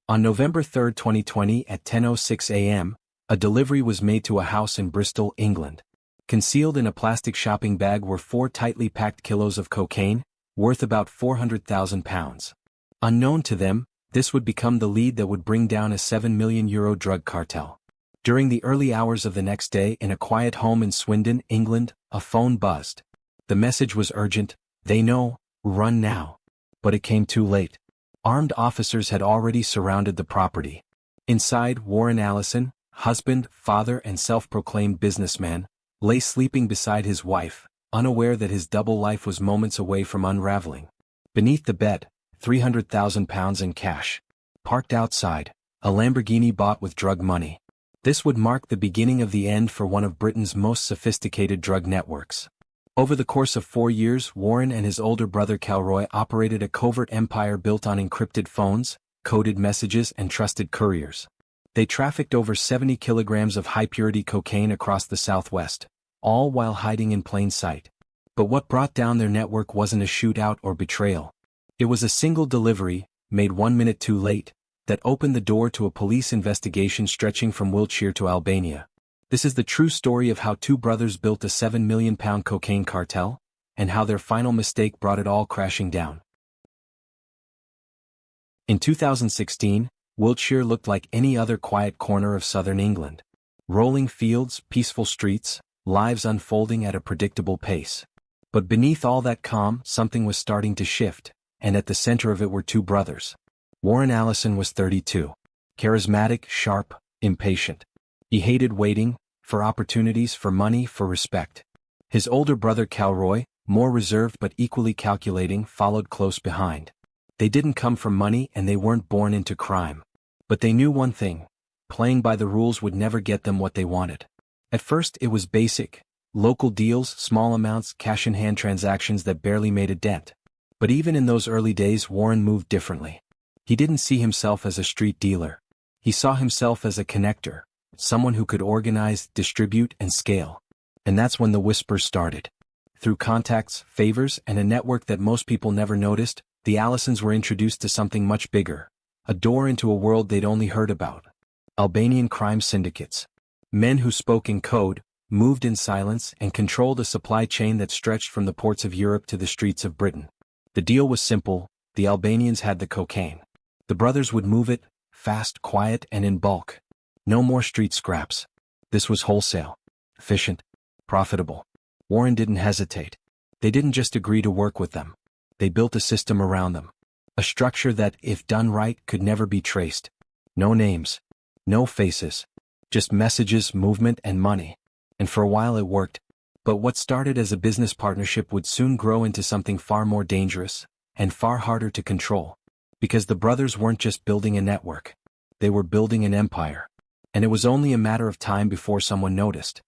On November 3, 2020 at 10:06 a.m., a delivery was made to a house in Bristol, England. Concealed in a plastic shopping bag were 4 tightly packed kilos of cocaine, worth about £400,000. Unknown to them, this would become the lead that would bring down a €7 million drug cartel. During the early hours of the next day in a quiet home in Swindon, England, a phone buzzed. The message was urgent: they know, run now. But it came too late. Armed officers had already surrounded the property. Inside, Warren Allison, husband, father and self-proclaimed businessman, lay sleeping beside his wife, unaware that his double life was moments away from unraveling. Beneath the bed, £300,000 in cash. Parked outside, a Lamborghini bought with drug money. This would mark the beginning of the end for one of Britain's most sophisticated drug networks. Over the course of 4 years, Warren and his older brother Calroy operated a covert empire built on encrypted phones, coded messages and trusted couriers. They trafficked over 70 kilograms of high-purity cocaine across the southwest, all while hiding in plain sight. But what brought down their network wasn't a shootout or betrayal. It was a single delivery, made 1 minute too late, that opened the door to a police investigation stretching from Wiltshire to Albania. This is the true story of how 2 brothers built a £7 million cocaine cartel, and how their final mistake brought it all crashing down. In 2016, Wiltshire looked like any other quiet corner of southern England. Rolling fields, peaceful streets, lives unfolding at a predictable pace. But beneath all that calm, something was starting to shift, and at the center of it were 2 brothers. Warren Allison was 32. Charismatic, sharp, impatient. He hated waiting, for opportunities, for money, for respect. His older brother Calroy, more reserved but equally calculating, followed close behind. They didn't come from money and they weren't born into crime. But they knew one thing: playing by the rules would never get them what they wanted. At first it was basic: local deals, small amounts, cash-in-hand transactions that barely made a dent. But even in those early days, Warren moved differently. He didn't see himself as a street dealer. He saw himself as a connector. Someone who could organize, distribute, and scale. And that's when the whispers started. Through contacts, favors, and a network that most people never noticed, the Allisons were introduced to something much bigger. A door into a world they'd only heard about. Albanian crime syndicates. Men who spoke in code, moved in silence, and controlled a supply chain that stretched from the ports of Europe to the streets of Britain. The deal was simple: the Albanians had the cocaine. The brothers would move it, fast, quiet, and in bulk. No more street scraps. This was wholesale. Efficient. Profitable. Warren didn't hesitate. They didn't just agree to work with them. They built a system around them. A structure that, if done right, could never be traced. No names. No faces. Just messages, movement, and money. And for a while it worked. But what started as a business partnership would soon grow into something far more dangerous, and far harder to control. Because the brothers weren't just building a network. They were building an empire. And it was only a matter of time before someone noticed.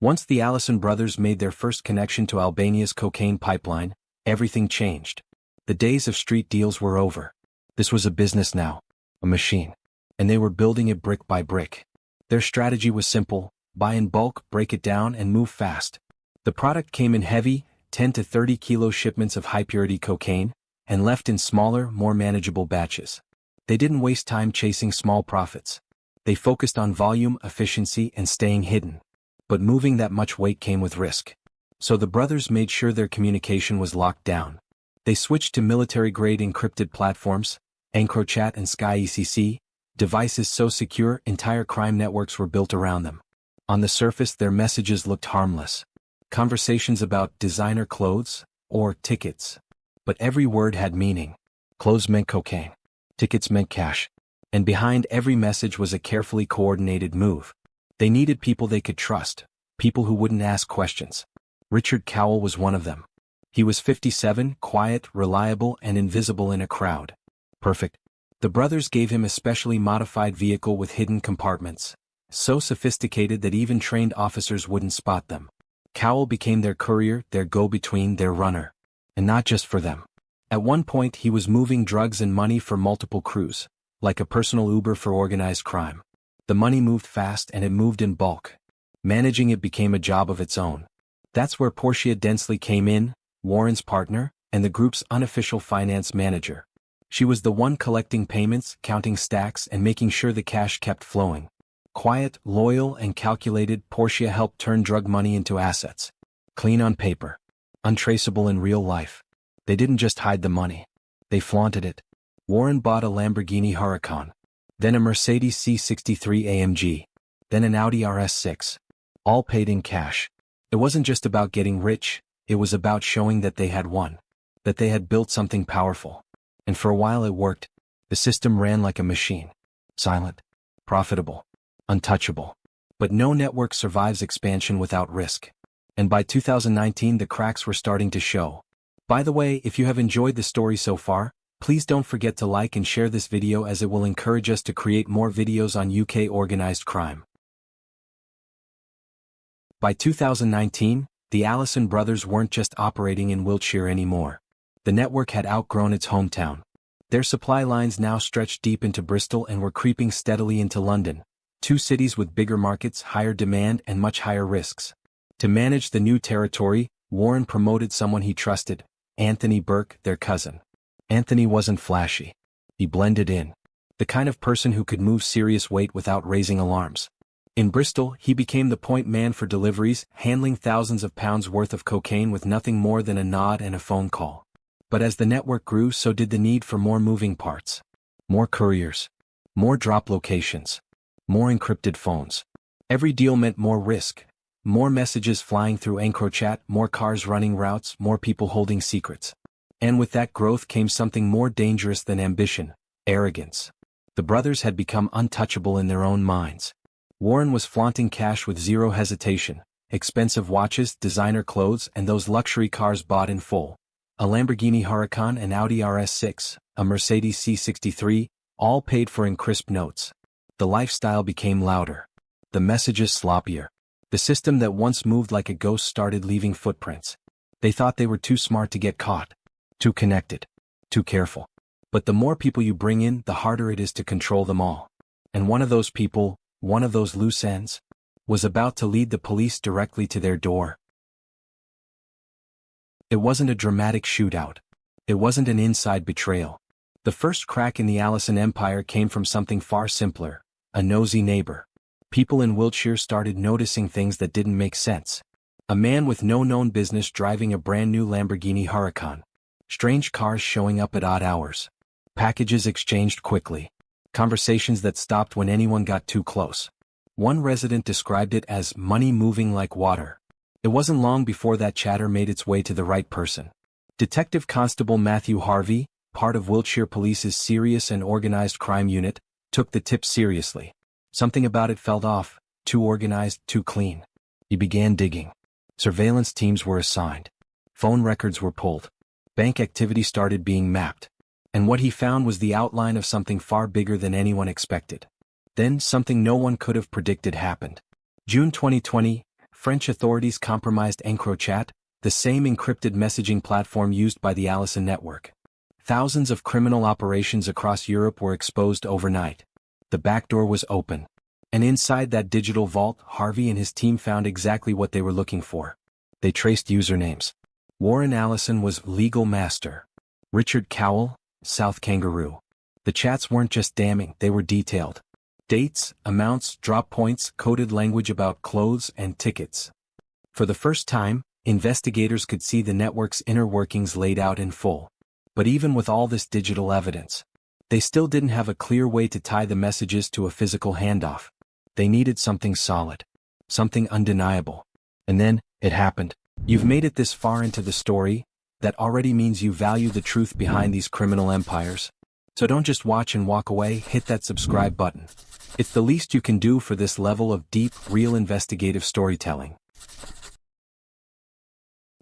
Once the Allison brothers made their first connection to Albania's cocaine pipeline, everything changed. The days of street deals were over. This was a business now, a machine. And they were building it brick by brick. Their strategy was simple: buy in bulk, break it down, and move fast. The product came in heavy, 10 to 30 kilo shipments of high-purity cocaine, and left in smaller, more manageable batches. They didn't waste time chasing small profits. They focused on volume, efficiency, and staying hidden. But moving that much weight came with risk. So the brothers made sure their communication was locked down. They switched to military-grade encrypted platforms, EncroChat and SkyECC, devices so secure entire crime networks were built around them. On the surface, their messages looked harmless. Conversations about designer clothes, or tickets. But every word had meaning. Clothes meant cocaine. Tickets meant cash. And behind every message was a carefully coordinated move. They needed people they could trust, people who wouldn't ask questions. Richard Cowell was one of them. He was 57, quiet, reliable, and invisible in a crowd. Perfect. The brothers gave him a specially modified vehicle with hidden compartments, so sophisticated that even trained officers wouldn't spot them. Cowell became their courier, their go-between, their runner. And not just for them. At one point he was moving drugs and money for multiple crews, like a personal Uber for organized crime. The money moved fast and it moved in bulk. Managing it became a job of its own. That's where Portia Densley came in, Warren's partner, and the group's unofficial finance manager. She was the one collecting payments, counting stacks, and making sure the cash kept flowing. Quiet, loyal, and calculated, Portia helped turn drug money into assets. Clean on paper. Untraceable in real life. They didn't just hide the money. They flaunted it. Warren bought a Lamborghini Huracan. Then a Mercedes C63 AMG. Then an Audi RS6. All paid in cash. It wasn't just about getting rich, it was about showing that they had won. That they had built something powerful. And for a while it worked. The system ran like a machine. Silent. Profitable. Untouchable. But no network survives expansion without risk. And by 2019 the cracks were starting to show. By the way, if you have enjoyed the story so far, please don't forget to like and share this video as it will encourage us to create more videos on UK organized crime. By 2019, the Allison brothers weren't just operating in Wiltshire anymore. The network had outgrown its hometown. Their supply lines now stretched deep into Bristol and were creeping steadily into London, two cities with bigger markets, higher demand, and much higher risks. To manage the new territory, Warren promoted someone he trusted, Anthony Burke, their cousin. Anthony wasn't flashy. He blended in. The kind of person who could move serious weight without raising alarms. In Bristol, he became the point man for deliveries, handling thousands of pounds worth of cocaine with nothing more than a nod and a phone call. But as the network grew, so did the need for more moving parts. More couriers. More drop locations. More encrypted phones. Every deal meant more risk. More messages flying through EncroChat, more cars running routes, more people holding secrets. And with that growth came something more dangerous than ambition: arrogance. The brothers had become untouchable in their own minds. Warren was flaunting cash with zero hesitation, expensive watches, designer clothes, and those luxury cars bought in full. A Lamborghini Huracan, an Audi RS6, a Mercedes C63, all paid for in crisp notes. The lifestyle became louder. The messages sloppier. The system that once moved like a ghost started leaving footprints. They thought they were too smart to get caught. Too connected. Too careful. But the more people you bring in, the harder it is to control them all. And one of those people, one of those loose ends, was about to lead the police directly to their door. It wasn't a dramatic shootout. It wasn't an inside betrayal. The first crack in the Allison empire came from something far simpler: a nosy neighbor. People in Wiltshire started noticing things that didn't make sense. A man with no known business driving a brand new Lamborghini Huracan. Strange cars showing up at odd hours. Packages exchanged quickly. Conversations that stopped when anyone got too close. One resident described it as money moving like water. It wasn't long before that chatter made its way to the right person. Detective Constable Matthew Harvey, part of Wiltshire Police's serious and organized crime unit, took the tip seriously. Something about it felt off, too organized, too clean. He began digging. Surveillance teams were assigned. Phone records were pulled. Bank activity started being mapped. And what he found was the outline of something far bigger than anyone expected. Then, something no one could have predicted happened. June 2020, French authorities compromised EncroChat, the same encrypted messaging platform used by the Allison network. Thousands of criminal operations across Europe were exposed overnight. The back door was open. And inside that digital vault, Harvey and his team found exactly what they were looking for. They traced usernames. Warren Allison was legal master. Richard Cowell, South Kangaroo. The chats weren't just damning, they were detailed. Dates, amounts, drop points, coded language about clothes and tickets. For the first time, investigators could see the network's inner workings laid out in full. But even with all this digital evidence, they still didn't have a clear way to tie the messages to a physical handoff. They needed something solid. Something undeniable. And then, it happened. You've made it this far into the story. That already means you value the truth behind these criminal empires. So don't just watch and walk away, hit that subscribe button. It's the least you can do for this level of deep, real investigative storytelling.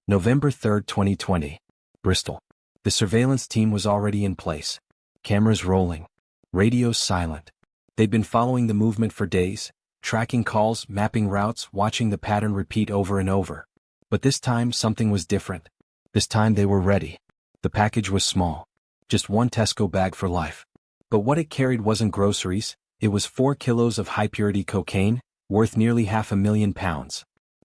November 3, 2020. Bristol. The surveillance team was already in place. Cameras rolling. Radios silent. They'd been following the movement for days, tracking calls, mapping routes, watching the pattern repeat over and over. But this time something was different. This time they were ready. The package was small. Just one Tesco bag for life. But what it carried wasn't groceries, it was 4 kilos of high-purity cocaine, worth nearly £500,000.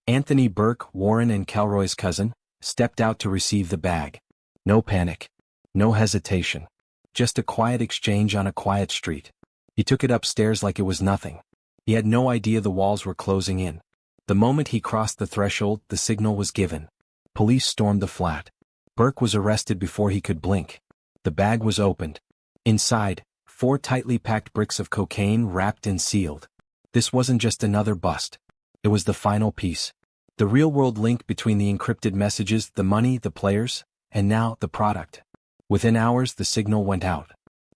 Anthony Burke, Warren and Calroy's cousin, stepped out to receive the bag. No panic. No hesitation. Just a quiet exchange on a quiet street. He took it upstairs like it was nothing. He had no idea the walls were closing in. The moment he crossed the threshold, the signal was given. Police stormed the flat. Burke was arrested before he could blink. The bag was opened. Inside, 4 tightly packed bricks of cocaine wrapped and sealed. This wasn't just another bust. It was the final piece. The real-world link between the encrypted messages, the money, the players, and now the product. Within hours, the signal went out.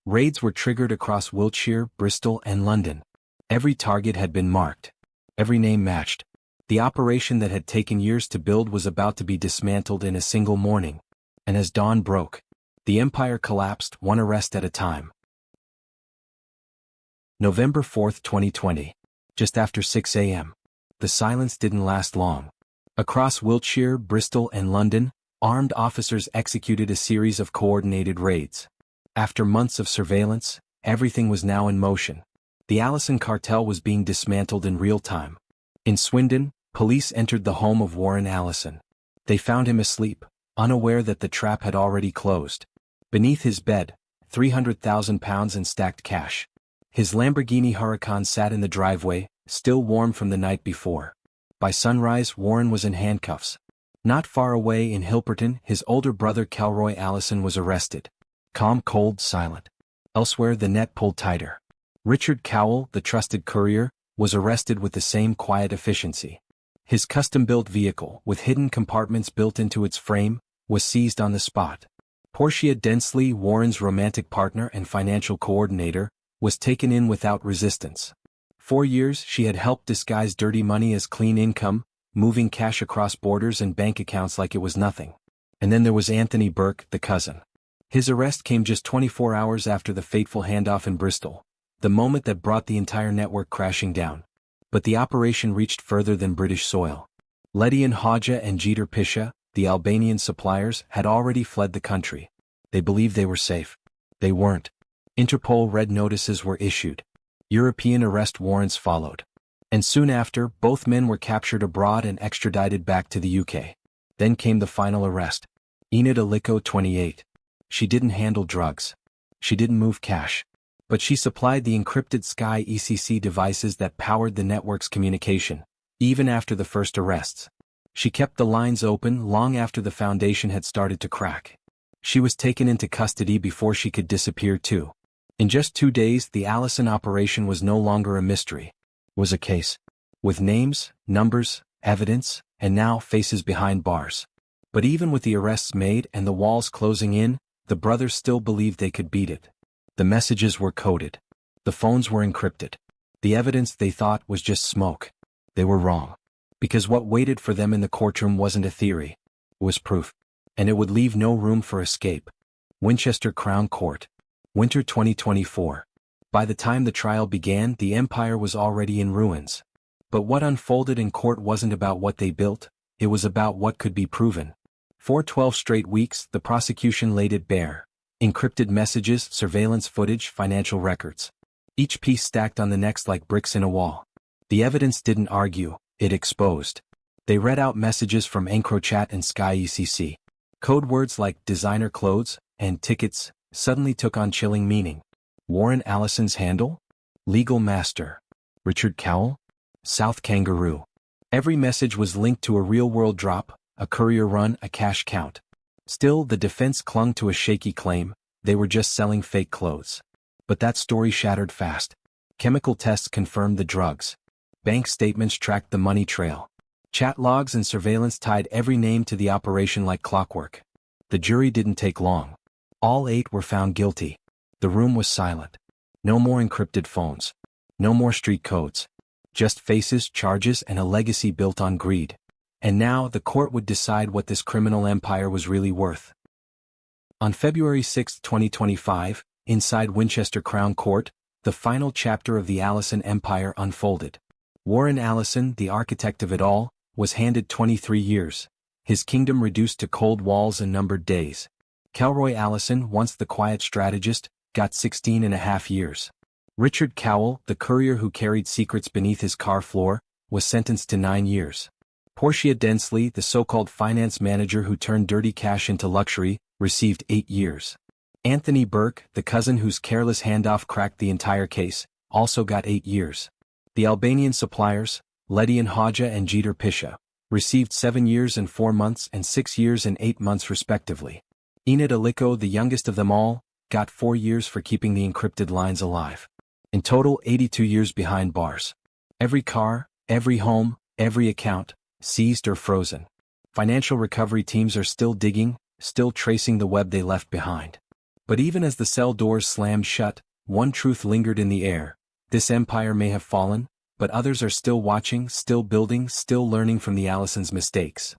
Raids were triggered across Wiltshire, Bristol, and London. Every target had been marked. Every name matched. The operation that had taken years to build was about to be dismantled in a single morning. And as dawn broke, the empire collapsed, one arrest at a time. November 4, 2020. Just after 6 a.m. The silence didn't last long. Across Wiltshire, Bristol, and London, armed officers executed a series of coordinated raids. After months of surveillance, everything was now in motion. The Allison cartel was being dismantled in real time. In Swindon, police entered the home of Warren Allison. They found him asleep, unaware that the trap had already closed. Beneath his bed, £300,000 in stacked cash. His Lamborghini Huracan sat in the driveway, still warm from the night before. By sunrise, Warren was in handcuffs. Not far away in Hilperton, his older brother Kelroy Allison was arrested. Calm, cold, silent. Elsewhere, the net pulled tighter. Richard Cowell, the trusted courier, was arrested with the same quiet efficiency. His custom-built vehicle, with hidden compartments built into its frame, was seized on the spot. Portia Densley, Warren's romantic partner and financial coordinator, was taken in without resistance. 4 years she had helped disguise dirty money as clean income, moving cash across borders and bank accounts like it was nothing. And then there was Anthony Burke, the cousin. His arrest came just 24 hours after the fateful handoff in Bristol, the moment that brought the entire network crashing down. But the operation reached further than British soil. Ledian Hodja and Jeter Pisha, the Albanian suppliers, had already fled the country. They believed they were safe. They weren't. Interpol red notices were issued. European arrest warrants followed. And soon after, both men were captured abroad and extradited back to the UK. Then came the final arrest. Enid Aliko, 28. She didn't handle drugs. She didn't move cash. But she supplied the encrypted Sky ECC devices that powered the network's communication, even after the first arrests. She kept the lines open long after the foundation had started to crack. She was taken into custody before she could disappear too. In just 2 days, the Allison operation was no longer a mystery. It was a case. With names, numbers, evidence, and now faces behind bars. But even with the arrests made and the walls closing in, the brothers still believed they could beat it. The messages were coded. The phones were encrypted. The evidence they thought was just smoke. They were wrong. Because what waited for them in the courtroom wasn't a theory. It was proof. And it would leave no room for escape. Winchester Crown Court. Winter 2024. By the time the trial began, the empire was already in ruins. But what unfolded in court wasn't about what they built, it was about what could be proven. For 12 straight weeks, the prosecution laid it bare. Encrypted messages, surveillance footage, financial records. Each piece stacked on the next like bricks in a wall. The evidence didn't argue, it exposed. They read out messages from EncroChat and Sky ECC. Code words like designer clothes and tickets suddenly took on chilling meaning. Warren Allison's handle? Legal master. Richard Cowell? South Kangaroo. Every message was linked to a real-world drop, a courier run, a cash count. Still, the defense clung to a shaky claim, they were just selling fake clothes. But that story shattered fast. Chemical tests confirmed the drugs. Bank statements tracked the money trail. Chat logs and surveillance tied every name to the operation like clockwork. The jury didn't take long. All 8 were found guilty. The room was silent. No more encrypted phones. No more street codes. Just faces, charges, and a legacy built on greed. And now the court would decide what this criminal empire was really worth. On February 6, 2025, inside Winchester Crown Court, the final chapter of the Allison empire unfolded. Warren Allison, the architect of it all, was handed 23 years. His kingdom reduced to cold walls and numbered days. Kelroy Allison, once the quiet strategist, got 16.5 years. Richard Cowell, the courier who carried secrets beneath his car floor, was sentenced to 9 years. Portia Densley, the so-called finance manager who turned dirty cash into luxury, received 8 years. Anthony Burke, the cousin whose careless handoff cracked the entire case, also got 8 years. The Albanian suppliers, Ledian Hodja and Jeter Pisha, received 7 years and 4 months and 6 years and 8 months respectively. Enid Aliko, the youngest of them all, got 4 years for keeping the encrypted lines alive. In total, 82 years behind bars. Every car, every home, every account, seized or frozen. Financial recovery teams are still digging, still tracing the web they left behind. But even as the cell doors slammed shut, one truth lingered in the air. This empire may have fallen, but others are still watching, still building, still learning from the Allisons' mistakes.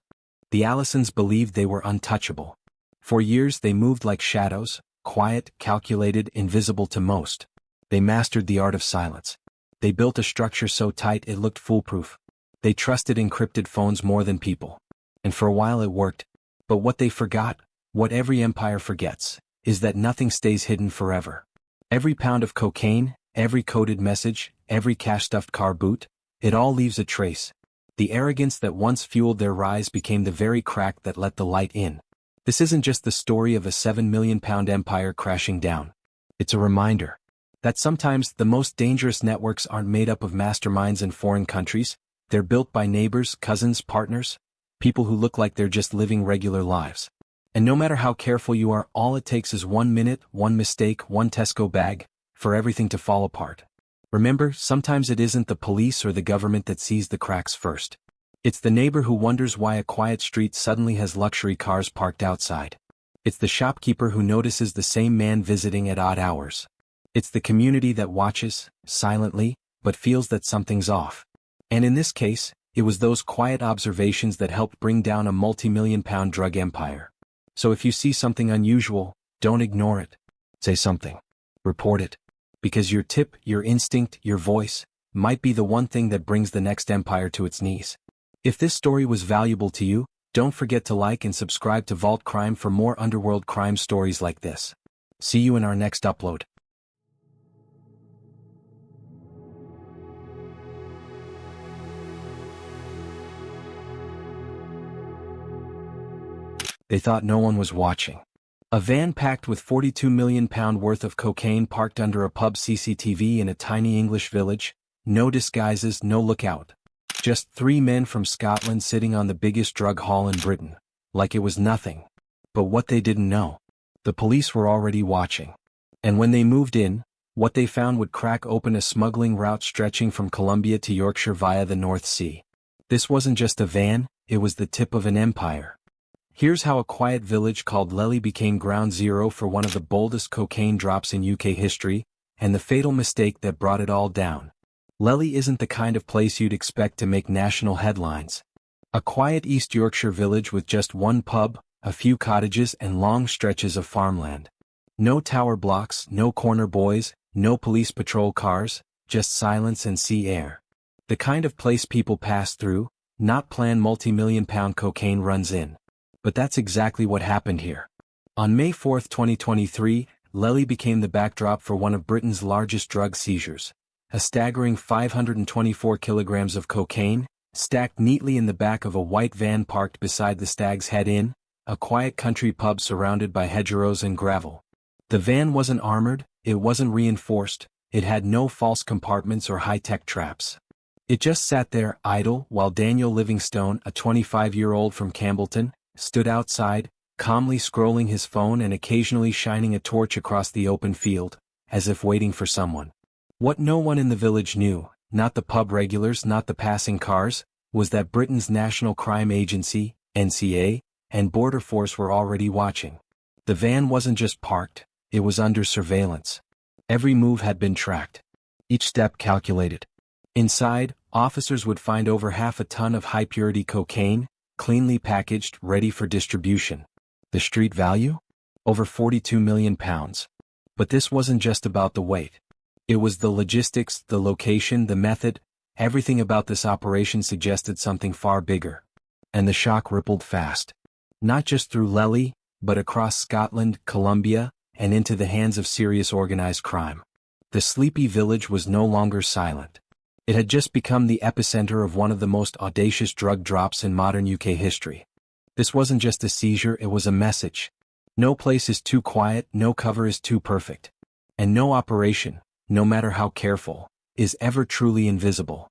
The Allisons believed they were untouchable. For years they moved like shadows, quiet, calculated, invisible to most. They mastered the art of silence. They built a structure so tight it looked foolproof. They trusted encrypted phones more than people. And for a while it worked. But what they forgot, what every empire forgets, is that nothing stays hidden forever. Every pound of cocaine, every coded message, every cash-stuffed car boot, it all leaves a trace. The arrogance that once fueled their rise became the very crack that let the light in. This isn't just the story of a £7 million empire crashing down. It's a reminder that sometimes the most dangerous networks aren't made up of masterminds in foreign countries, they're built by neighbors, cousins, partners, people who look like they're just living regular lives. And no matter how careful you are, all it takes is 1 minute, one mistake, one Tesco bag, for everything to fall apart. Remember, sometimes it isn't the police or the government that sees the cracks first. It's the neighbor who wonders why a quiet street suddenly has luxury cars parked outside. It's the shopkeeper who notices the same man visiting at odd hours. It's the community that watches, silently, but feels that something's off. And in this case, it was those quiet observations that helped bring down a multi-million-pound drug empire. So if you see something unusual, don't ignore it. Say something. Report it. Because your tip, your instinct, your voice, might be the one thing that brings the next empire to its knees. If this story was valuable to you, don't forget to like and subscribe to Vault Crime for more underworld crime stories like this. See you in our next upload. They thought no one was watching. A van packed with £42 million worth of cocaine parked under a pub CCTV in a tiny English village, no disguises, no lookout. Just 3 men from Scotland sitting on the biggest drug haul in Britain, like it was nothing. But what they didn't know, the police were already watching. And when they moved in, what they found would crack open a smuggling route stretching from Colombia to Yorkshire via the North Sea. This wasn't just a van, it was the tip of an empire. Here's how a quiet village called Lely became ground zero for one of the boldest cocaine drops in UK history, and the fatal mistake that brought it all down. Lely isn't the kind of place you'd expect to make national headlines. A quiet East Yorkshire village with just one pub, a few cottages and long stretches of farmland. No tower blocks, no corner boys, no police patrol cars, just silence and sea air. The kind of place people pass through, not plan multi-million-pound cocaine runs in. But that's exactly what happened here. On May 4, 2023, Lely became the backdrop for one of Britain's largest drug seizures. A staggering 524 kilograms of cocaine, stacked neatly in the back of a white van parked beside the Stag's Head Inn, a quiet country pub surrounded by hedgerows and gravel. The van wasn't armored, it wasn't reinforced, it had no false compartments or high-tech traps. It just sat there, idle, while Daniel Livingstone, a 25-year-old from Campbellton, stood outside, calmly scrolling his phone and occasionally shining a torch across the open field, as if waiting for someone. What no one in the village knew, not the pub regulars, not the passing cars, was that Britain's National Crime Agency, NCA, and Border Force were already watching. The van wasn't just parked, it was under surveillance. Every move had been tracked. Each step calculated. Inside, officers would find over half a ton of high-purity cocaine, cleanly packaged, ready for distribution. The street value? Over £42 million. But this wasn't just about the weight. It was the logistics, the location, the method, everything about this operation suggested something far bigger. And the shock rippled fast. Not just through Lely, but across Scotland, Colombia, and into the hands of serious organized crime. The sleepy village was no longer silent. It had just become the epicenter of one of the most audacious drug drops in modern UK history. This wasn't just a seizure, it was a message. No place is too quiet, no cover is too perfect. And no operation, no matter how careful, is ever truly invisible.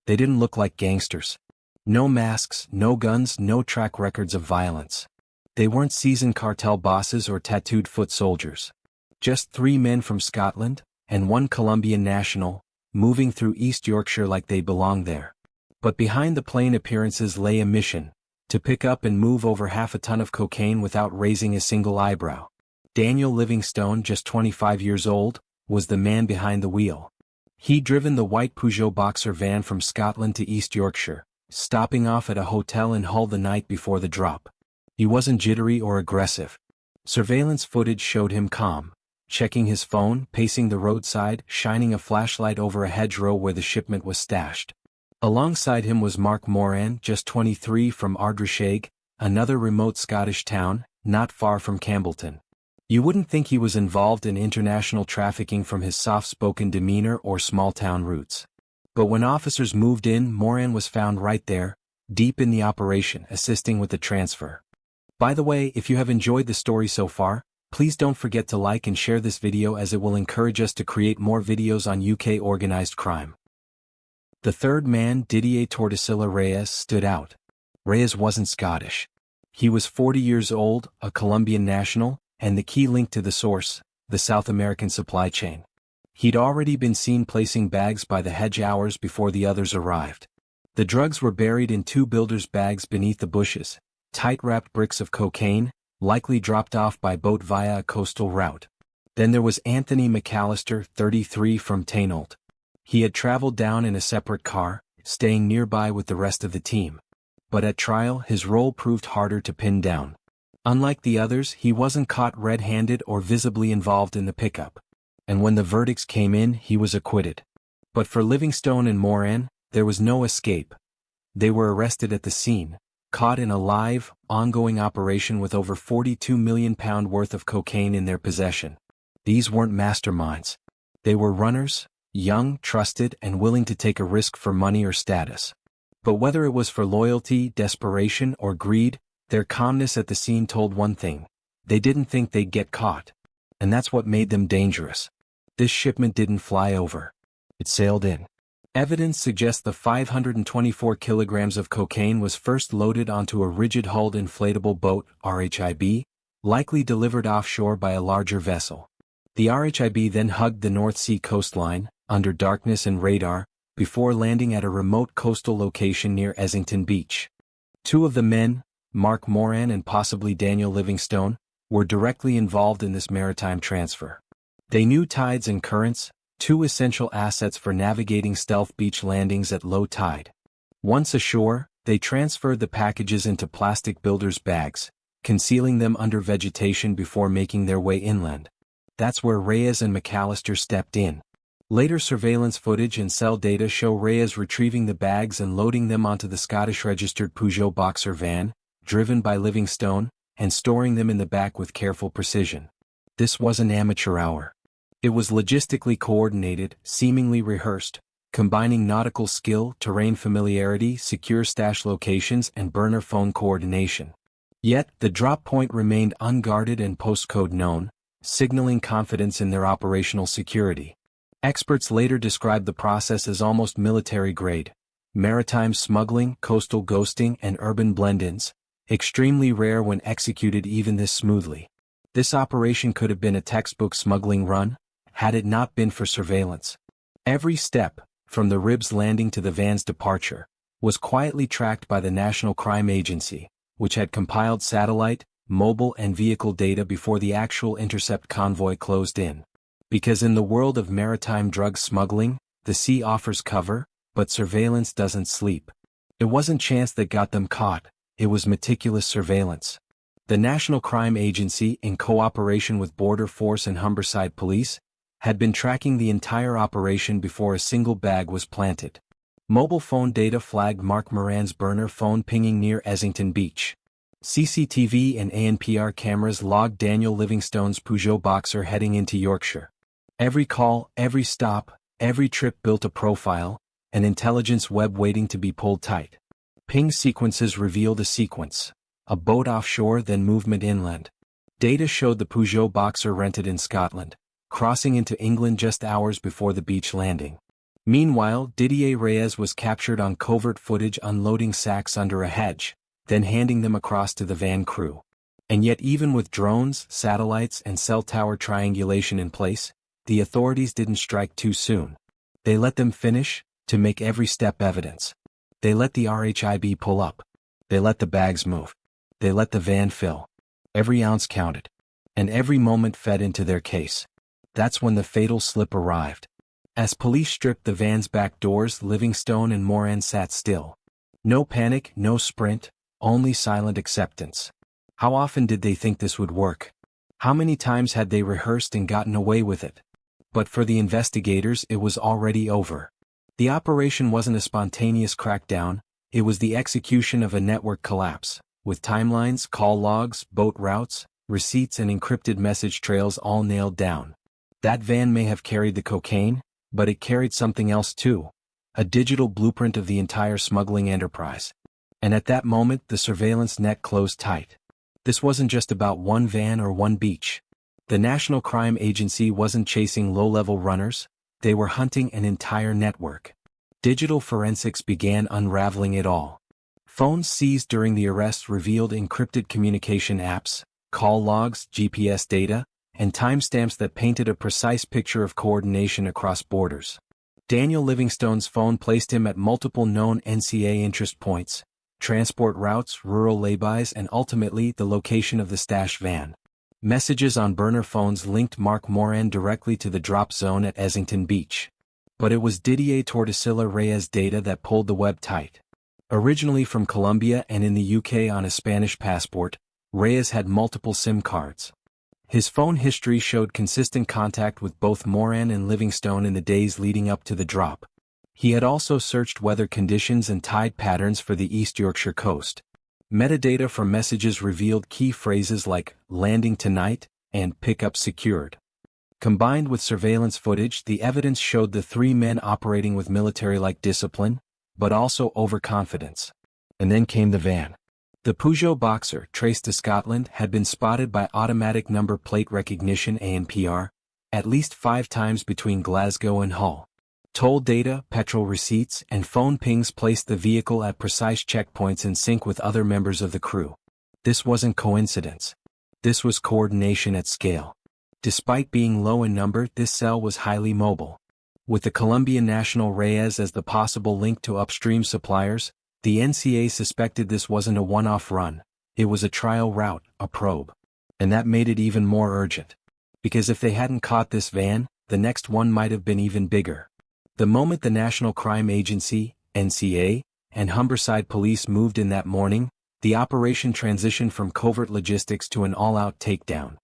They didn't look like gangsters. No masks, no guns, no track records of violence. They weren't seasoned cartel bosses or tattooed foot soldiers. Just 3 men from Scotland, and 1 Colombian national, moving through East Yorkshire like they belonged there. But behind the plain appearances lay a mission: to pick up and move over half a ton of cocaine without raising a single eyebrow. Daniel Livingstone, just 25 years old, was the man behind the wheel. He'd driven the white Peugeot Boxer van from Scotland to East Yorkshire, stopping off at a hotel in Hull the night before the drop. He wasn't jittery or aggressive. Surveillance footage showed him calm, checking his phone, pacing the roadside, shining a flashlight over a hedgerow where the shipment was stashed. Alongside him was Mark Moran, just 23, from Ardrishaig, another remote Scottish town, not far from Campbellton. You wouldn't think he was involved in international trafficking from his soft-spoken demeanor or small-town roots. But when officers moved in, Moran was found right there, deep in the operation, assisting with the transfer. By the way, if you have enjoyed the story so far, please don't forget to like and share this video, as it will encourage us to create more videos on UK organized crime. The third man, Didier Tordesillas Reyes, stood out. Reyes wasn't Scottish. He was 40 years old, a Colombian national, and the key link to the source, the South American supply chain. He'd already been seen placing bags by the hedge hours before the others arrived. The drugs were buried in 2 builders' bags beneath the bushes, tight-wrapped bricks of cocaine, likely dropped off by boat via a coastal route. Then there was Anthony McAllister, 33, from Tainold. He had traveled down in a separate car, staying nearby with the rest of the team. But at trial, his role proved harder to pin down. Unlike the others, he wasn't caught red-handed or visibly involved in the pickup. And when the verdicts came in, he was acquitted. But for Livingstone and Moran, there was no escape. They were arrested at the scene, caught in a live, ongoing operation with over £42 million worth of cocaine in their possession. These weren't masterminds. They were runners, young, trusted, and willing to take a risk for money or status. But whether it was for loyalty, desperation, or greed, their calmness at the scene told one thing: they didn't think they'd get caught. And that's what made them dangerous. This shipment didn't fly over. It sailed in. Evidence suggests the 524 kilograms of cocaine was first loaded onto a rigid-hulled inflatable boat, RHIB, likely delivered offshore by a larger vessel. The RHIB then hugged the North Sea coastline, under darkness and radar, before landing at a remote coastal location near Essington Beach. 2 of the men, Mark Moran and possibly Daniel Livingstone, were directly involved in this maritime transfer. They knew tides and currents, 2 essential assets for navigating stealth beach landings at low tide. Once ashore, they transferred the packages into plastic builders' bags, concealing them under vegetation before making their way inland. That's where Reyes and McAllister stepped in. Later surveillance footage and cell data show Reyes retrieving the bags and loading them onto the Scottish-registered Peugeot Boxer van, driven by Livingstone, and storing them in the back with careful precision. This wasn't amateur hour. It was logistically coordinated, seemingly rehearsed, combining nautical skill, terrain familiarity, secure stash locations, and burner phone coordination. Yet, the drop point remained unguarded and postcode known, signaling confidence in their operational security. Experts later described the process as almost military-grade: maritime smuggling, coastal ghosting, and urban blend-ins, extremely rare when executed even this smoothly. This operation could have been a textbook smuggling run, had it not been for surveillance. Every step, from the ribs landing to the van's departure, was quietly tracked by the National Crime Agency, which had compiled satellite, mobile, and vehicle data before the actual intercept convoy closed in. Because in the world of maritime drug smuggling, the sea offers cover, but surveillance doesn't sleep. It wasn't chance that got them caught, it was meticulous surveillance. The National Crime Agency, in cooperation with Border Force and Humberside Police, had been tracking the entire operation before a single bag was planted. Mobile phone data flagged Mark Moran's burner phone pinging near Essington Beach. CCTV and ANPR cameras logged Daniel Livingstone's Peugeot Boxer heading into Yorkshire. Every call, every stop, every trip built a profile, an intelligence web waiting to be pulled tight. Ping sequences revealed a sequence: a boat offshore, then movement inland. Data showed the Peugeot Boxer rented in Scotland, crossing into England just hours before the beach landing. Meanwhile, Didier Reyes was captured on covert footage unloading sacks under a hedge, then handing them across to the van crew. And yet even with drones, satellites and cell tower triangulation in place, the authorities didn't strike too soon. They let them finish, to make every step evidence. They let the RHIB pull up. They let the bags move. They let the van fill. Every ounce counted. And every moment fed into their case. That's when the fatal slip arrived. As police stripped the van's back doors, Livingstone and Moran sat still. No panic, no sprint, only silent acceptance. How often did they think this would work? How many times had they rehearsed and gotten away with it? But for the investigators, it was already over. The operation wasn't a spontaneous crackdown, it was the execution of a network collapse, with timelines, call logs, boat routes, receipts and encrypted message trails all nailed down. That van may have carried the cocaine, but it carried something else too, a digital blueprint of the entire smuggling enterprise. And at that moment the surveillance net closed tight. This wasn't just about one van or one beach. The National Crime Agency wasn't chasing low-level runners, they were hunting an entire network. Digital forensics began unraveling it all. Phones seized during the arrest revealed encrypted communication apps, call logs, GPS data, and timestamps that painted a precise picture of coordination across borders. Daniel Livingstone's phone placed him at multiple known NCA interest points, transport routes, rural laybys, and ultimately the location of the stash van. Messages on burner phones linked Mark Moran directly to the drop zone at Essington Beach. But it was Didier Tordesillas Reyes' data that pulled the web tight. Originally from Colombia and in the UK on a Spanish passport, Reyes had multiple SIM cards. His phone history showed consistent contact with both Moran and Livingstone in the days leading up to the drop. He had also searched weather conditions and tide patterns for the East Yorkshire coast. Metadata from messages revealed key phrases like "landing tonight" and "pickup secured." Combined with surveillance footage, the evidence showed the three men operating with military-like discipline, but also overconfidence. And then came the van. The Peugeot Boxer, traced to Scotland, had been spotted by automatic number plate recognition (ANPR) at least 5 times between Glasgow and Hull. Toll data, petrol receipts, and phone pings placed the vehicle at precise checkpoints in sync with other members of the crew. This wasn't coincidence. This was coordination at scale. Despite being low in number, this cell was highly mobile. With the Colombian national Reyes as the possible link to upstream suppliers, the NCA suspected this wasn't a one-off run, it was a trial route, a probe. And that made it even more urgent. Because if they hadn't caught this van, the next one might have been even bigger. The moment the National Crime Agency, NCA, and Humberside Police moved in that morning, the operation transitioned from covert logistics to an all-out takedown.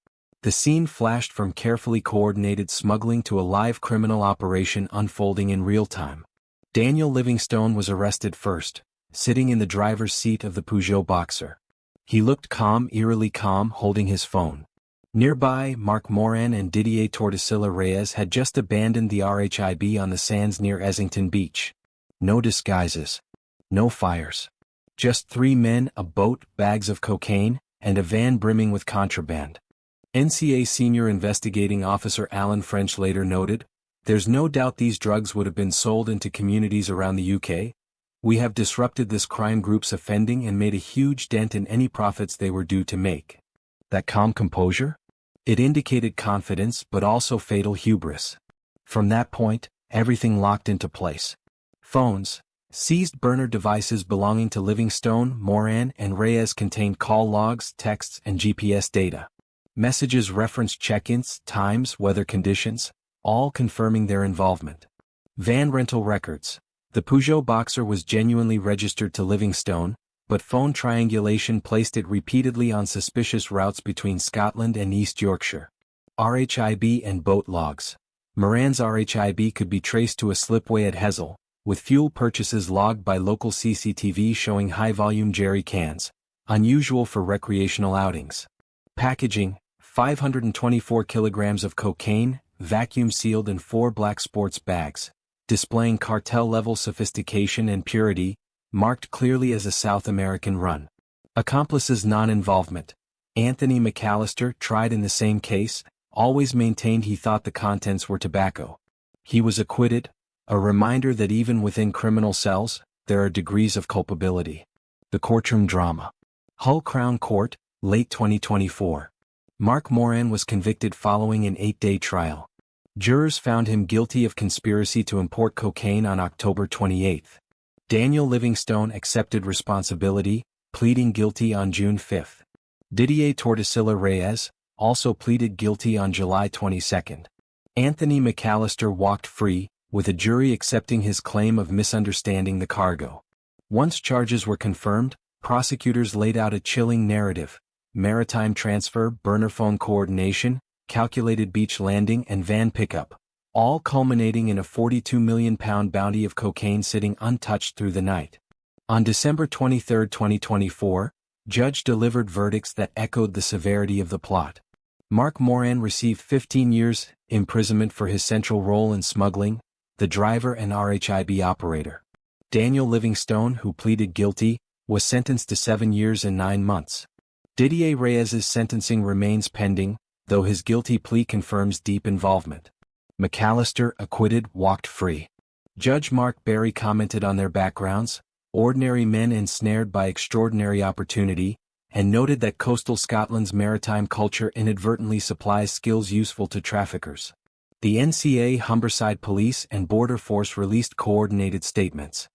The scene flashed from carefully coordinated smuggling to a live criminal operation unfolding in real time. Daniel Livingstone was arrested first, sitting in the driver's seat of the Peugeot Boxer. He looked calm, eerily calm, holding his phone. Nearby, Mark Moran and Didier Tordesillas Reyes had just abandoned the RHIB on the sands near Essington Beach. No disguises. No fires. Just 3 men, a boat, bags of cocaine, and a van brimming with contraband. NCA Senior Investigating Officer Alan French later noted, "There's no doubt these drugs would have been sold into communities around the UK. We have disrupted this crime group's offending and made a huge dent in any profits they were due to make." That calm composure? It indicated confidence but also fatal hubris. From that point, everything locked into place. Phones, seized burner devices belonging to Livingstone, Moran, and Reyes contained call logs, texts, and GPS data. Messages referenced check-ins, times, weather conditions, all confirming their involvement. Van rental records. The Peugeot Boxer was genuinely registered to Livingstone, but phone triangulation placed it repeatedly on suspicious routes between Scotland and East Yorkshire. RHIB and boat logs. Moran's RHIB could be traced to a slipway at Hessel, with fuel purchases logged by local CCTV showing high-volume jerry cans, unusual for recreational outings. Packaging, 524 kilograms of cocaine, vacuum-sealed in 4 black sports bags, displaying cartel-level sophistication and purity, marked clearly as a South American run. Accomplices' non-involvement. Anthony McAllister, tried in the same case, always maintained he thought the contents were tobacco. He was acquitted, a reminder that even within criminal cells, there are degrees of culpability. The courtroom drama. Hull Crown Court, late 2024. Mark Moran was convicted following an 8-day trial. Jurors found him guilty of conspiracy to import cocaine on October 28. Daniel Livingstone accepted responsibility, pleading guilty on June 5. Didier Tortosilla Reyes also pleaded guilty on July 22. Anthony McAllister walked free, with a jury accepting his claim of misunderstanding the cargo. Once charges were confirmed, prosecutors laid out a chilling narrative: maritime transfer, burner phone coordination, calculated beach landing and van pickup, all culminating in a £42 million bounty of cocaine sitting untouched through the night. On December 23, 2024, judge delivered verdicts that echoed the severity of the plot. Mark Moran received 15 years imprisonment for his central role in smuggling, the driver and RHIB operator. Daniel Livingstone, who pleaded guilty, was sentenced to 7 years and 9 months. Didier Reyes's sentencing remains pending, though his guilty plea confirms deep involvement. McAllister, acquitted, walked free. Judge Mark Berry commented on their backgrounds, ordinary men ensnared by extraordinary opportunity, and noted that coastal Scotland's maritime culture inadvertently supplies skills useful to traffickers. The NCA, Humberside Police and Border Force released coordinated statements.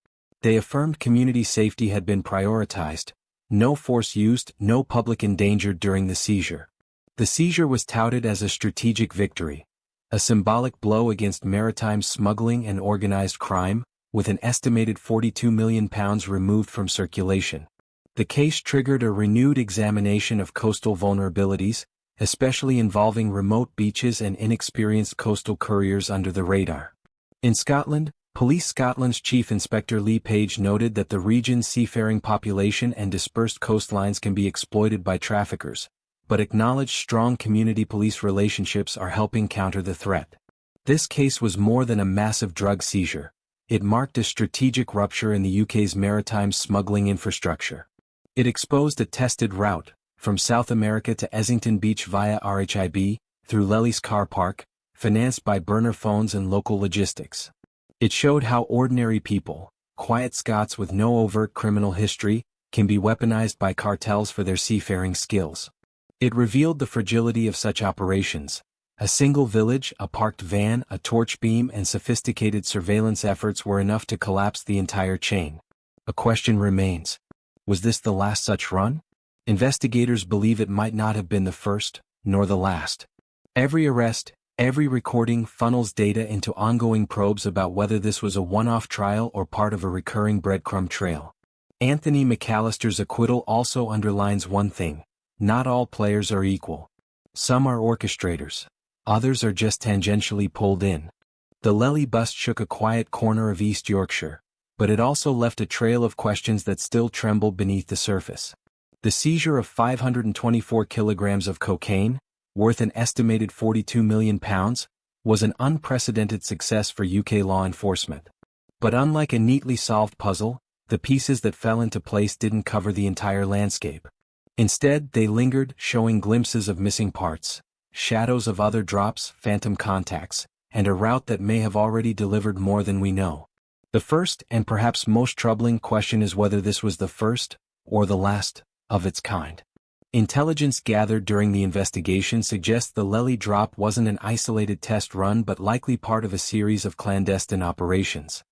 They affirmed community safety had been prioritized, no force used, no public endangered during the seizure. The seizure was touted as a strategic victory, a symbolic blow against maritime smuggling and organized crime, with an estimated £42 million removed from circulation. The case triggered a renewed examination of coastal vulnerabilities, especially involving remote beaches and inexperienced coastal couriers under the radar. In Scotland, Police Scotland's Chief Inspector Lee Page noted that the region's seafaring population and dispersed coastlines can be exploited by traffickers, but acknowledged strong community police relationships are helping counter the threat. This case was more than a massive drug seizure. It marked a strategic rupture in the UK's maritime smuggling infrastructure. It exposed a tested route, from South America to Essington Beach via RHIB, through Lely's car park, financed by burner phones and local logistics. It showed how ordinary people, quiet Scots with no overt criminal history, can be weaponized by cartels for their seafaring skills. It revealed the fragility of such operations. A single village, a parked van, a torch beam and sophisticated surveillance efforts were enough to collapse the entire chain. A question remains. Was this the last such run? Investigators believe it might not have been the first, nor the last. Every arrest, every recording funnels data into ongoing probes about whether this was a one-off trial or part of a recurring breadcrumb trail. Anthony McAllister's acquittal also underlines one thing: not all players are equal. Some are orchestrators. Others are just tangentially pulled in. The Lely bust shook a quiet corner of East Yorkshire, but it also left a trail of questions that still tremble beneath the surface. The seizure of 524 kilograms of cocaine, worth an estimated £42 million, was an unprecedented success for UK law enforcement. But unlike a neatly solved puzzle, the pieces that fell into place didn't cover the entire landscape. Instead, they lingered, showing glimpses of missing parts, shadows of other drops, phantom contacts, and a route that may have already delivered more than we know. The first and perhaps most troubling question is whether this was the first, or the last, of its kind. Intelligence gathered during the investigation suggests the Lely drop wasn't an isolated test run but likely part of a series of clandestine operations.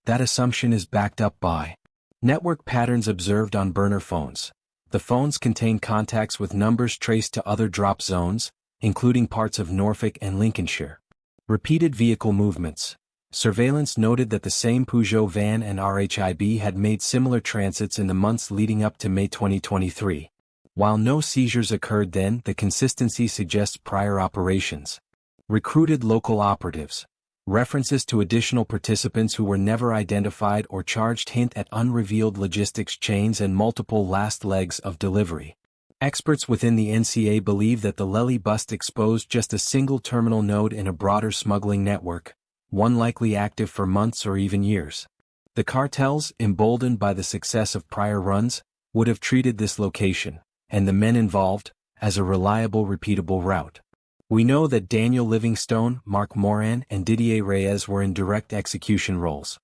That assumption is backed up by network patterns observed on burner phones. The phones contain contacts with numbers traced to other drop zones, including parts of Norfolk and Lincolnshire. Repeated vehicle movements. Surveillance noted that the same Peugeot van and RHIB had made similar transits in the months leading up to May 2023. While no seizures occurred then, the consistency suggests prior operations. Recruited local operatives. References to additional participants who were never identified or charged hint at unrevealed logistics chains and multiple last legs of delivery. Experts within the NCA believe that the Lely bust exposed just a single terminal node in a broader smuggling network, one likely active for months or even years. The cartels, emboldened by the success of prior runs, would have treated this location, and the men involved, as a reliable, repeatable route. We know that Daniel Livingstone, Mark Moran, and Didier Reyes were in direct execution roles.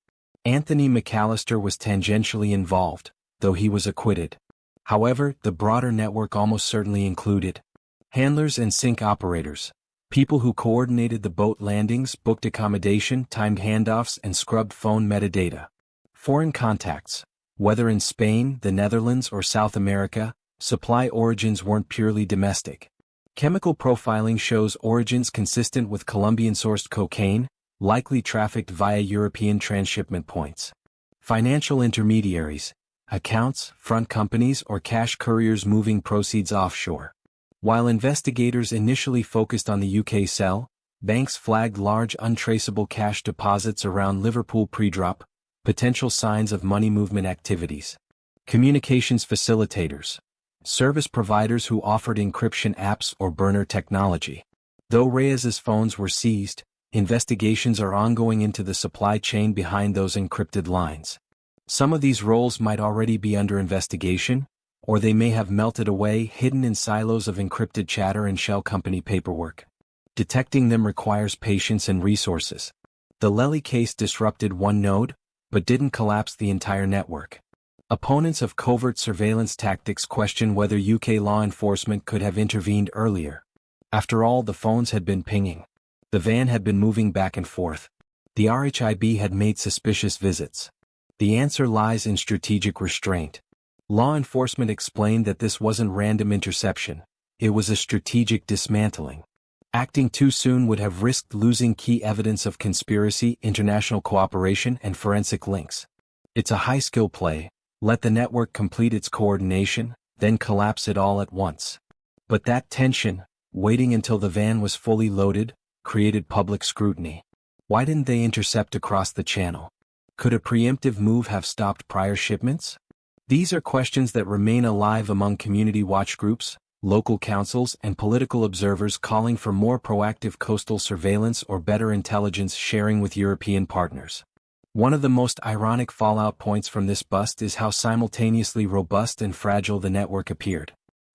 Anthony McAllister was tangentially involved, though he was acquitted. However, the broader network almost certainly included handlers and sink operators, people who coordinated the boat landings, booked accommodation, timed handoffs, and scrubbed phone metadata. Foreign contacts, whether in Spain, the Netherlands, or South America, supply origins weren't purely domestic. Chemical profiling shows origins consistent with Colombian-sourced cocaine, likely trafficked via European transshipment points. Financial intermediaries, accounts, front companies, or cash couriers moving proceeds offshore. While investigators initially focused on the UK cell, banks flagged large untraceable cash deposits around Liverpool pre-drop, potential signs of money movement activities. Communications facilitators, service providers who offered encryption apps or burner technology. Though Reyes's phones were seized, investigations are ongoing into the supply chain behind those encrypted lines. Some of these roles might already be under investigation, or they may have melted away, hidden in silos of encrypted chatter and shell company paperwork. Detecting them requires patience and resources. The Lely case disrupted one node, but didn't collapse the entire network. Opponents of covert surveillance tactics question whether UK law enforcement could have intervened earlier. After all, the phones had been pinging. The van had been moving back and forth. The RHIB had made suspicious visits. The answer lies in strategic restraint. Law enforcement explained that this wasn't random interception, it was a strategic dismantling. Acting too soon would have risked losing key evidence of conspiracy, international cooperation, and forensic links. It's a high-skill play, let the network complete its coordination, then collapse it all at once. But that tension, waiting until the van was fully loaded, created public scrutiny. Why didn't they intercept across the channel? Could a preemptive move have stopped prior shipments? These are questions that remain alive among community watch groups, local councils, and political observers calling for more proactive coastal surveillance or better intelligence sharing with European partners. One of the most ironic fallout points from this bust is how simultaneously robust and fragile the network appeared.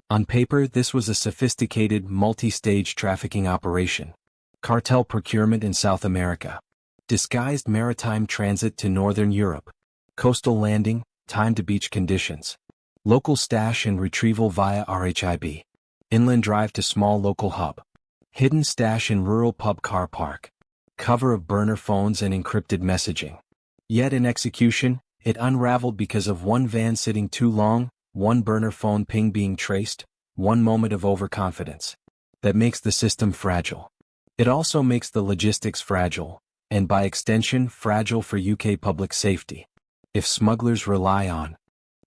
On paper, this was a sophisticated, multi-stage trafficking operation. Cartel procurement in South America. Disguised maritime transit to Northern Europe. Coastal landing, time to beach conditions. Local stash and retrieval via RHIB. Inland drive to small local hub. Hidden stash in rural pub car park. Cover of burner phones and encrypted messaging. Yet in execution, it unraveled because of one van sitting too long, one burner phone ping being traced, one moment of overconfidence. That makes the system fragile. It also makes the logistics fragile, and by extension fragile for UK public safety. If smugglers rely on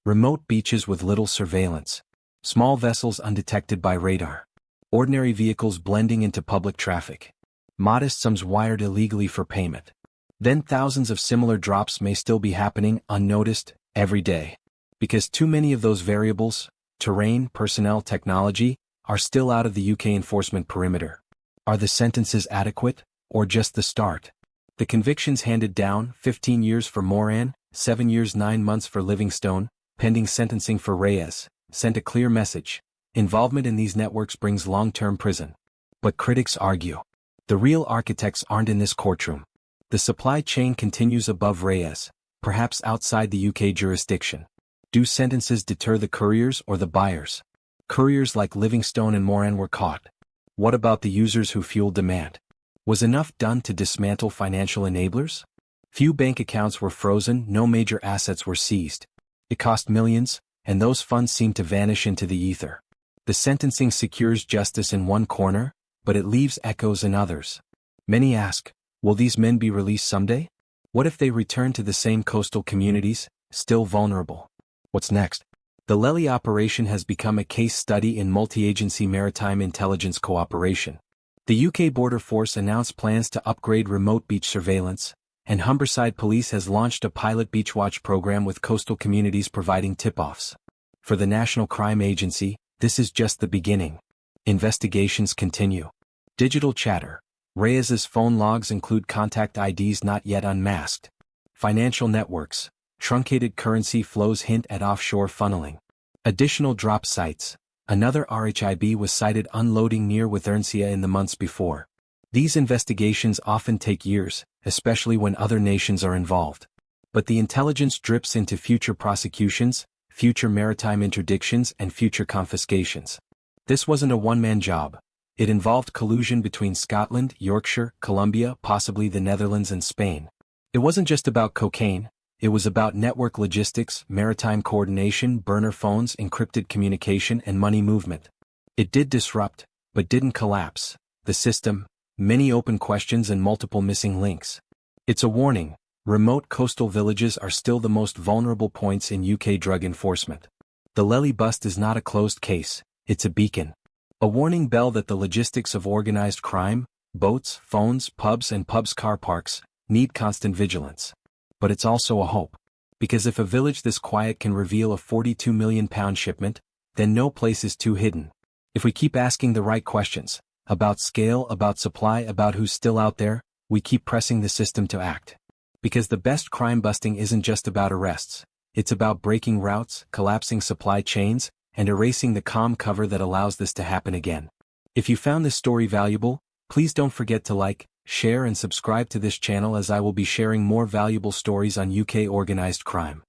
remote beaches with little surveillance, small vessels undetected by radar, ordinary vehicles blending into public traffic, modest sums wired illegally for payment, then thousands of similar drops may still be happening unnoticed every day. Because too many of those variables, terrain, personnel, technology, are still out of the UK enforcement perimeter. Are the sentences adequate, or just the start? The convictions handed down, 15 years for Moran, 7 years 9 months for Livingstone, pending sentencing for Reyes, sent a clear message. Involvement in these networks brings long-term prison. But critics argue. The real architects aren't in this courtroom. The supply chain continues above Reyes, perhaps outside the UK jurisdiction. Do sentences deter the couriers or the buyers? Couriers like Livingstone and Moran were caught. What about the users who fueled demand? Was enough done to dismantle financial enablers? Few bank accounts were frozen, no major assets were seized. It cost millions, and those funds seemed to vanish into the ether. The sentencing secures justice in one corner, but it leaves echoes in others. Many ask, will these men be released someday? What if they return to the same coastal communities, still vulnerable? What's next? The Lely operation has become a case study in multi-agency maritime intelligence cooperation. The UK Border Force announced plans to upgrade remote beach surveillance, and Humberside Police has launched a pilot beach watch program with coastal communities providing tip-offs. For the National Crime Agency, this is just the beginning. Investigations continue. Digital chatter. Reyes's phone logs include contact IDs not yet unmasked. Financial networks. Truncated currency flows hint at offshore funneling. Additional drop sites. Another RHIB was sighted unloading near Withernsea in the months before. These investigations often take years, especially when other nations are involved. But the intelligence drips into future prosecutions, future maritime interdictions, and future confiscations. This wasn't a one-man job. It involved collusion between Scotland, Yorkshire, Colombia, possibly the Netherlands and Spain. It wasn't just about cocaine, it was about network logistics, maritime coordination, burner phones, encrypted communication, and money movement. It did disrupt, but didn't collapse, the system, many open questions and multiple missing links. It's a warning, remote coastal villages are still the most vulnerable points in UK drug enforcement. The Lely bust is not a closed case, it's a beacon. A warning bell that the logistics of organized crime, boats, phones, pubs and pubs car parks, need constant vigilance. But it's also a hope. Because if a village this quiet can reveal a £42 million shipment, then no place is too hidden. If we keep asking the right questions, about scale, about supply, about who's still out there, we keep pressing the system to act. Because the best crime busting isn't just about arrests, it's about breaking routes, collapsing supply chains, and erasing the calm cover that allows this to happen again. If you found this story valuable, please don't forget to like, share and subscribe to this channel as I will be sharing more valuable stories on UK organized crime.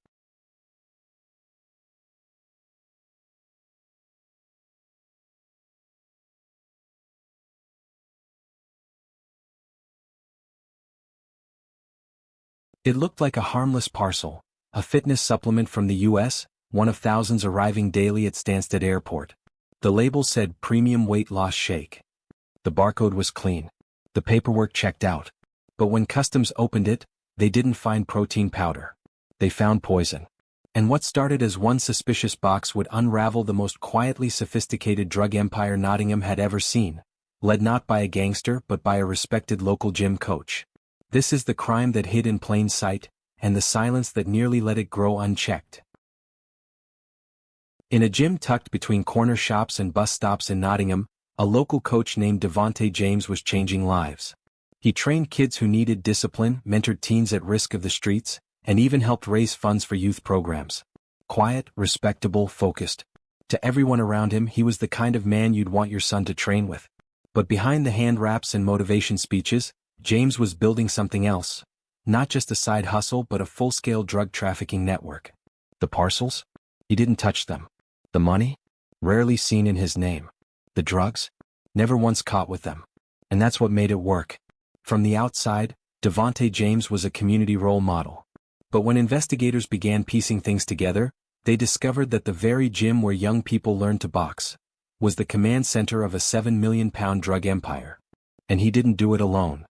It looked like a harmless parcel, a fitness supplement from the US, one of thousands arriving daily at Stansted Airport. The label said premium weight loss shake. The barcode was clean. The paperwork checked out. But when customs opened it, they didn't find protein powder. They found poison. And what started as one suspicious box would unravel the most quietly sophisticated drug empire Nottingham had ever seen, led not by a gangster but by a respected local gym coach. This is the crime that hid in plain sight, and the silence that nearly let it grow unchecked. In a gym tucked between corner shops and bus stops in Nottingham, a local coach named Devonte James was changing lives. He trained kids who needed discipline, mentored teens at risk of the streets, and even helped raise funds for youth programs. Quiet, respectable, focused. To everyone around him, he was the kind of man you'd want your son to train with. But behind the hand wraps and motivation speeches, James was building something else. Not just a side hustle but a full-scale drug trafficking network. The parcels? He didn't touch them. The money? Rarely seen in his name. The drugs? Never once caught with them. And that's what made it work. From the outside, Devonte James was a community role model. But when investigators began piecing things together, they discovered that the very gym where young people learned to box was the command center of a £7 million drug empire. And he didn't do it alone.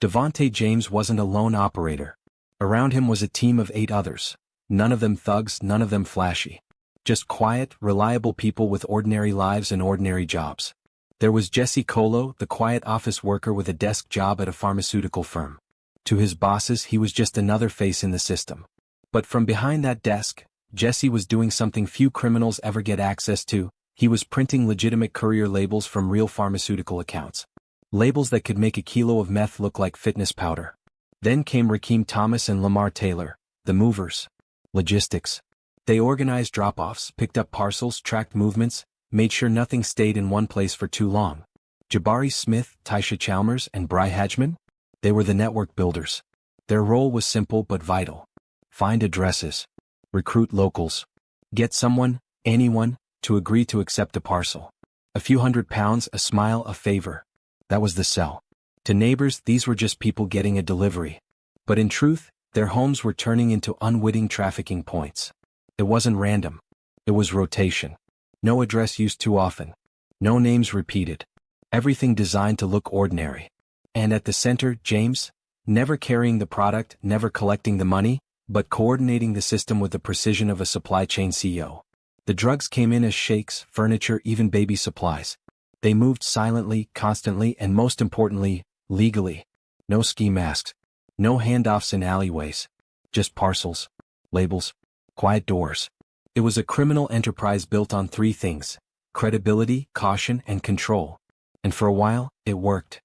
Devonte James wasn't a lone operator. Around him was a team of 8 others. None of them thugs, none of them flashy. Just quiet, reliable people with ordinary lives and ordinary jobs. There was Jesse Colo, the quiet office worker with a desk job at a pharmaceutical firm. To his bosses, he was just another face in the system. But from behind that desk, Jesse was doing something few criminals ever get access to. He was printing legitimate courier labels from real pharmaceutical accounts. Labels that could make a kilo of meth look like fitness powder. Then came Rakeem Thomas and Lamar Taylor, the movers. Logistics. They organized drop-offs, picked up parcels, tracked movements, made sure nothing stayed in one place for too long. Jabari Smith, Tysha Chalmers, and Bry Hadjman? They were the network builders. Their role was simple but vital. Find addresses. Recruit locals. Get someone, anyone, to agree to accept a parcel. A few £100, a smile, a favor. That was the sell. To neighbors, these were just people getting a delivery. But in truth, their homes were turning into unwitting trafficking points. It wasn't random. It was rotation. No address used too often. No names repeated. Everything designed to look ordinary. And at the center, James, never carrying the product, never collecting the money, but coordinating the system with the precision of a supply chain CEO. The drugs came in as shakes, furniture, even baby supplies. They moved silently, constantly, and most importantly, legally. No ski masks. No handoffs in alleyways. Just parcels. Labels. Quiet doors. It was a criminal enterprise built on 3 things: credibility, caution, and control. And for a while, it worked.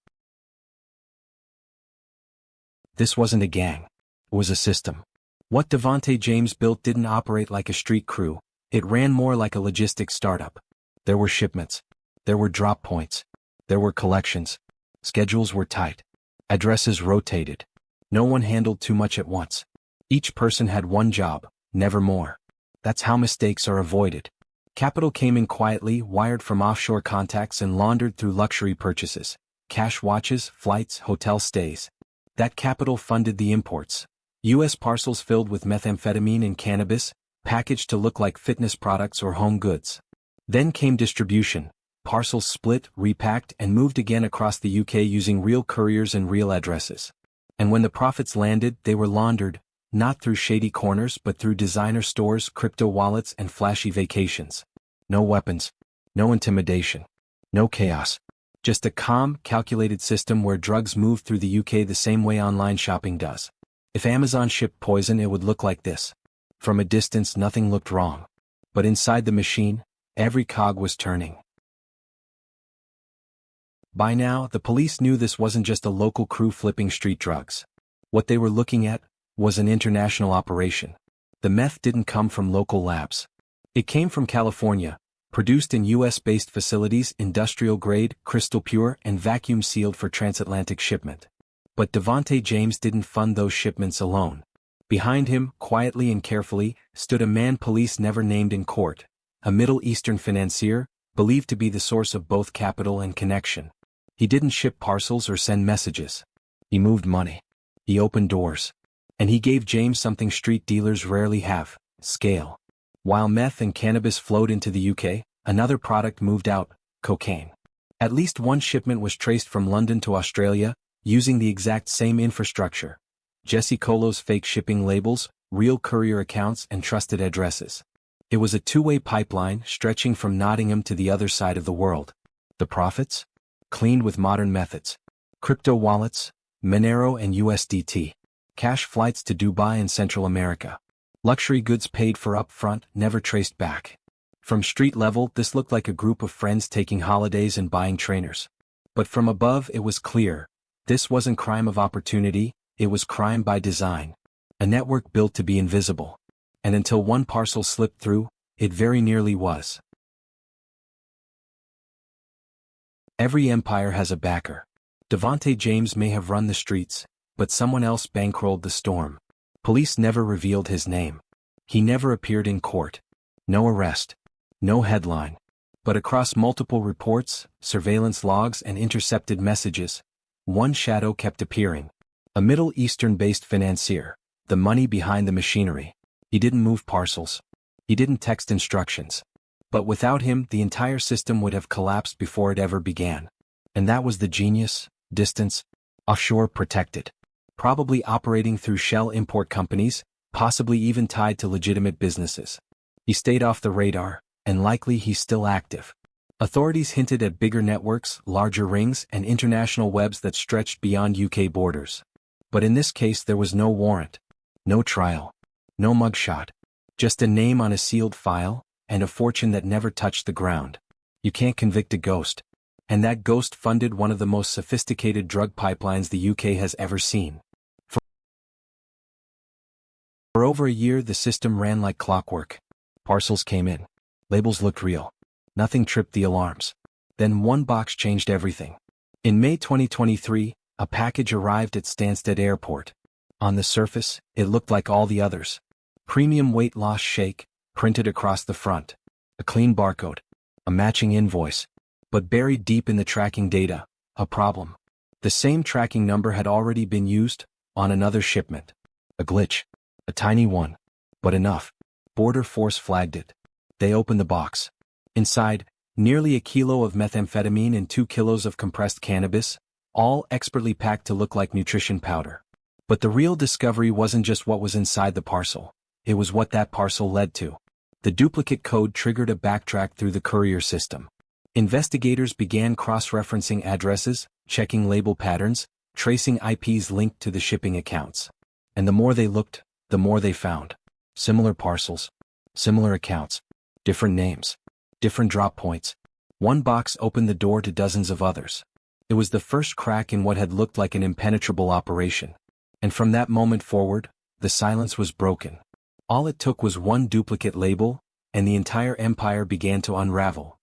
This wasn't a gang. It was a system. What Devonte James built didn't operate like a street crew. It ran more like a logistics startup. There were shipments. There were drop points. There were collections. Schedules were tight. Addresses rotated. No one handled too much at once. Each person had one job, never more. That's how mistakes are avoided. Capital came in quietly, wired from offshore contacts and laundered through luxury purchases, cash watches, flights, hotel stays. That capital funded the imports. U.S. parcels filled with methamphetamine and cannabis, packaged to look like fitness products or home goods. Then came distribution. Parcels split, repacked, and moved again across the UK using real couriers and real addresses. And when the profits landed, they were laundered, not through shady corners but through designer stores, crypto wallets, and flashy vacations. No weapons. No intimidation. No chaos. Just a calm, calculated system where drugs move through the UK the same way online shopping does. If Amazon shipped poison, it would look like this. From a distance, nothing looked wrong. But inside the machine, every cog was turning. By now, the police knew this wasn't just a local crew flipping street drugs. What they were looking at was an international operation. The meth didn't come from local labs. It came from California, produced in US-based facilities, industrial-grade, crystal-pure, and vacuum-sealed for transatlantic shipment. But Devontae James didn't fund those shipments alone. Behind him, quietly and carefully, stood a man police never named in court, a Middle Eastern financier, believed to be the source of both capital and connection. He didn't ship parcels or send messages. He moved money. He opened doors. And he gave James something street dealers rarely have: scale. While meth and cannabis flowed into the UK, another product moved out: cocaine. At least one shipment was traced from London to Australia, using the exact same infrastructure. Jesse Colo's fake shipping labels, real courier accounts, and trusted addresses. It was a two-way pipeline stretching from Nottingham to the other side of the world. The profits? Cleaned with modern methods. Crypto wallets, Monero and USDT. Cash flights to Dubai and Central America. Luxury goods paid for up front, never traced back. From street level, this looked like a group of friends taking holidays and buying trainers. But from above, it was clear. This wasn't crime of opportunity, it was crime by design. A network built to be invisible. And until one parcel slipped through, it very nearly was. Every empire has a backer. Devontae James may have run the streets, but someone else bankrolled the storm. Police never revealed his name. He never appeared in court. No arrest. No headline. But across multiple reports, surveillance logs, and intercepted messages, one shadow kept appearing. A Middle Eastern-based financier, the money behind the machinery. He didn't move parcels. He didn't text instructions. But without him, the entire system would have collapsed before it ever began. And that was the genius: distance, offshore, protected. Probably operating through shell import companies, possibly even tied to legitimate businesses. He stayed off the radar, and likely he's still active. Authorities hinted at bigger networks, larger rings, and international webs that stretched beyond UK borders. But in this case there was no warrant, no trial, no mugshot. Just a name on a sealed file, and a fortune that never touched the ground. You can't convict a ghost. And that ghost funded one of the most sophisticated drug pipelines the UK has ever seen. For over a year the system ran like clockwork. Parcels came in. Labels looked real. Nothing tripped the alarms. Then one box changed everything. In May 2023, a package arrived at Stansted Airport. On the surface, it looked like all the others. Premium weight loss shake, printed across the front. A clean barcode. A matching invoice. But buried deep in the tracking data, a problem. The same tracking number had already been used on another shipment. A glitch. A tiny one. But enough. Border Force flagged it. They opened the box. Inside, nearly a kilo of methamphetamine and 2 kilos of compressed cannabis, all expertly packed to look like nutrition powder. But the real discovery wasn't just what was inside the parcel. It was what that parcel led to. The duplicate code triggered a backtrack through the courier system. Investigators began cross-referencing addresses, checking label patterns, tracing IPs linked to the shipping accounts. And the more they looked, the more they found. Similar parcels. Similar accounts. Different names. Different drop points. One box opened the door to dozens of others. It was the first crack in what had looked like an impenetrable operation. And from that moment forward, the silence was broken. All it took was one duplicate label, and the entire empire began to unravel.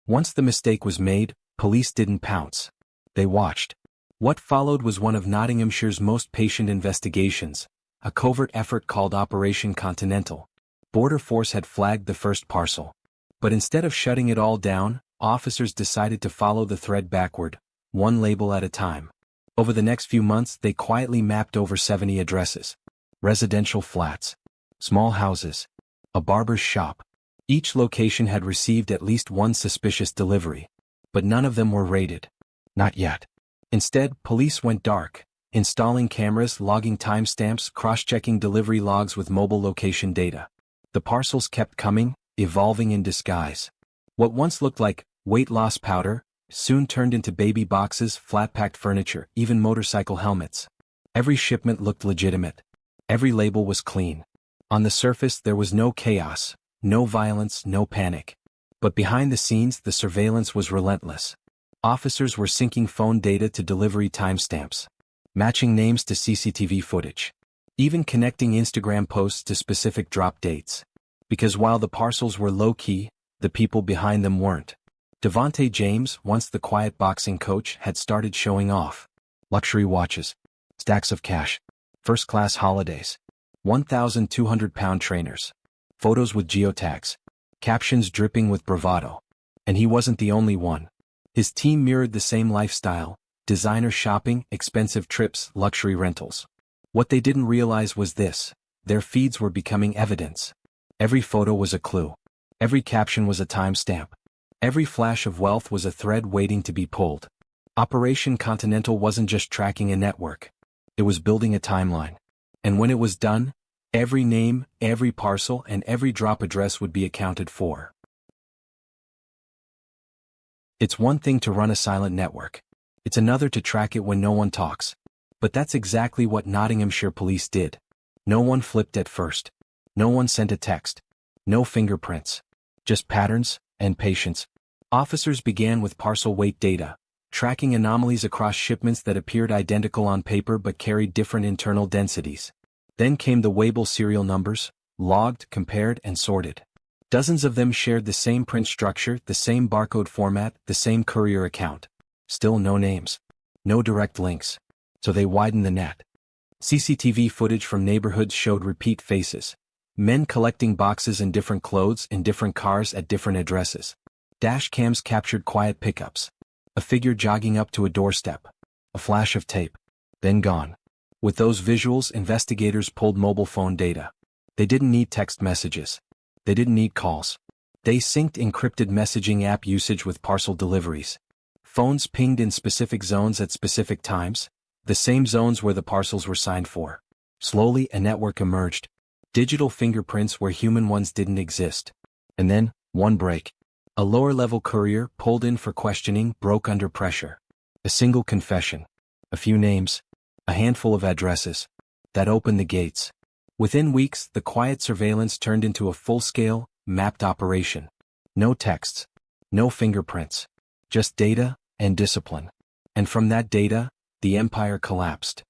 Once the mistake was made, police didn't pounce. They watched. What followed was one of Nottinghamshire's most patient investigations, a covert effort called Operation Continental. Border Force had flagged the first parcel. But instead of shutting it all down, officers decided to follow the thread backward, one label at a time. Over the next few months they quietly mapped over 70 addresses. Residential flats. Small houses. A barber's shop. Each location had received at least one suspicious delivery. But none of them were raided. Not yet. Instead, police went dark, installing cameras, logging timestamps, cross-checking delivery logs with mobile location data. The parcels kept coming, evolving in disguise. What once looked like weight loss powder soon turned into baby boxes, flat-packed furniture, even motorcycle helmets. Every shipment looked legitimate. Every label was clean. On the surface there was no chaos, no violence, no panic. But behind the scenes the surveillance was relentless. Officers were syncing phone data to delivery timestamps, matching names to CCTV footage, even connecting Instagram posts to specific drop dates. Because while the parcels were low-key, the people behind them weren't. Devontae James, once the quiet boxing coach, had started showing off. Luxury watches, stacks of cash, first-class holidays, 1,200-pound trainers, photos with geotags, captions dripping with bravado. And he wasn't the only one. His team mirrored the same lifestyle: designer shopping, expensive trips, luxury rentals. What they didn't realize was this: their feeds were becoming evidence. Every photo was a clue. Every caption was a timestamp. Every flash of wealth was a thread waiting to be pulled. Operation Continental wasn't just tracking a network. It was building a timeline. And when it was done, every name, every parcel, and every drop address would be accounted for. It's one thing to run a silent network. It's another to track it when no one talks. But that's exactly what Nottinghamshire police did. No one flipped at first. No one sent a text. No fingerprints. Just patterns and patience. Officers began with parcel weight data, tracking anomalies across shipments that appeared identical on paper but carried different internal densities. Then came the Weibull serial numbers, logged, compared, and sorted. Dozens of them shared the same print structure, the same barcode format, the same courier account. Still no names. No direct links. So they widened the net. CCTV footage from neighborhoods showed repeat faces. Men collecting boxes in different clothes in different cars at different addresses. Dash cams captured quiet pickups. A figure jogging up to a doorstep. A flash of tape. Then gone. With those visuals, investigators pulled mobile phone data. They didn't need text messages. They didn't need calls. They synced encrypted messaging app usage with parcel deliveries. Phones pinged in specific zones at specific times, the same zones where the parcels were signed for. Slowly, a network emerged. Digital fingerprints where human ones didn't exist. And then, one break. A lower-level courier, pulled in for questioning, broke under pressure. A single confession. A few names. A handful of addresses. That opened the gates. Within weeks, the quiet surveillance turned into a full-scale, mapped operation. No texts. No fingerprints. Just data and discipline. And from that data, the empire collapsed.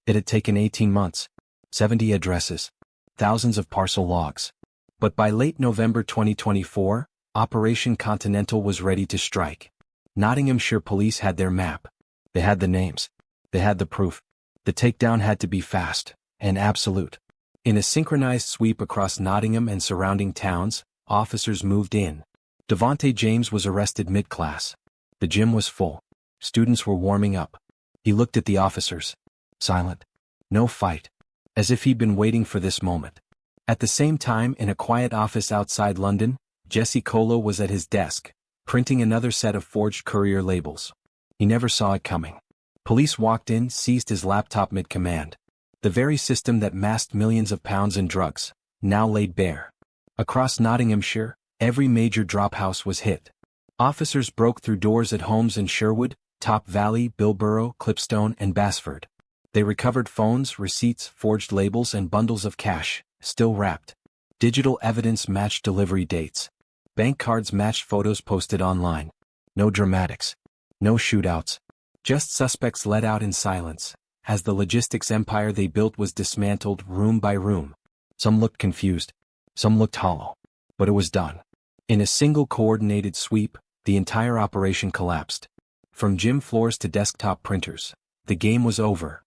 It had taken 18 months, 70 addresses, thousands of parcel logs. But by late November 2024, Operation Continental was ready to strike. Nottinghamshire police had their map. They had the names. They had the proof. The takedown had to be fast and absolute. In a synchronized sweep across Nottingham and surrounding towns, officers moved in. Devontae James was arrested mid-class. The gym was full. Students were warming up. He looked at the officers. Silent. No fight. As if he'd been waiting for this moment. At the same time, in a quiet office outside London, Jesse Colo was at his desk, printing another set of forged courier labels. He never saw it coming. Police walked in, seized his laptop mid-command. The very system that masked millions of pounds in drugs, now laid bare. Across Nottinghamshire, every major drop house was hit. Officers broke through doors at homes in Sherwood, Top Valley, Bilborough, Clipstone, and Basford. They recovered phones, receipts, forged labels, and bundles of cash, still wrapped. Digital evidence matched delivery dates. Bank cards matched photos posted online. No dramatics. No shootouts. Just suspects let out in silence, as the logistics empire they built was dismantled room by room. Some looked confused, some looked hollow. But it was done. In a single coordinated sweep, the entire operation collapsed. From gym floors to desktop printers, the game was over.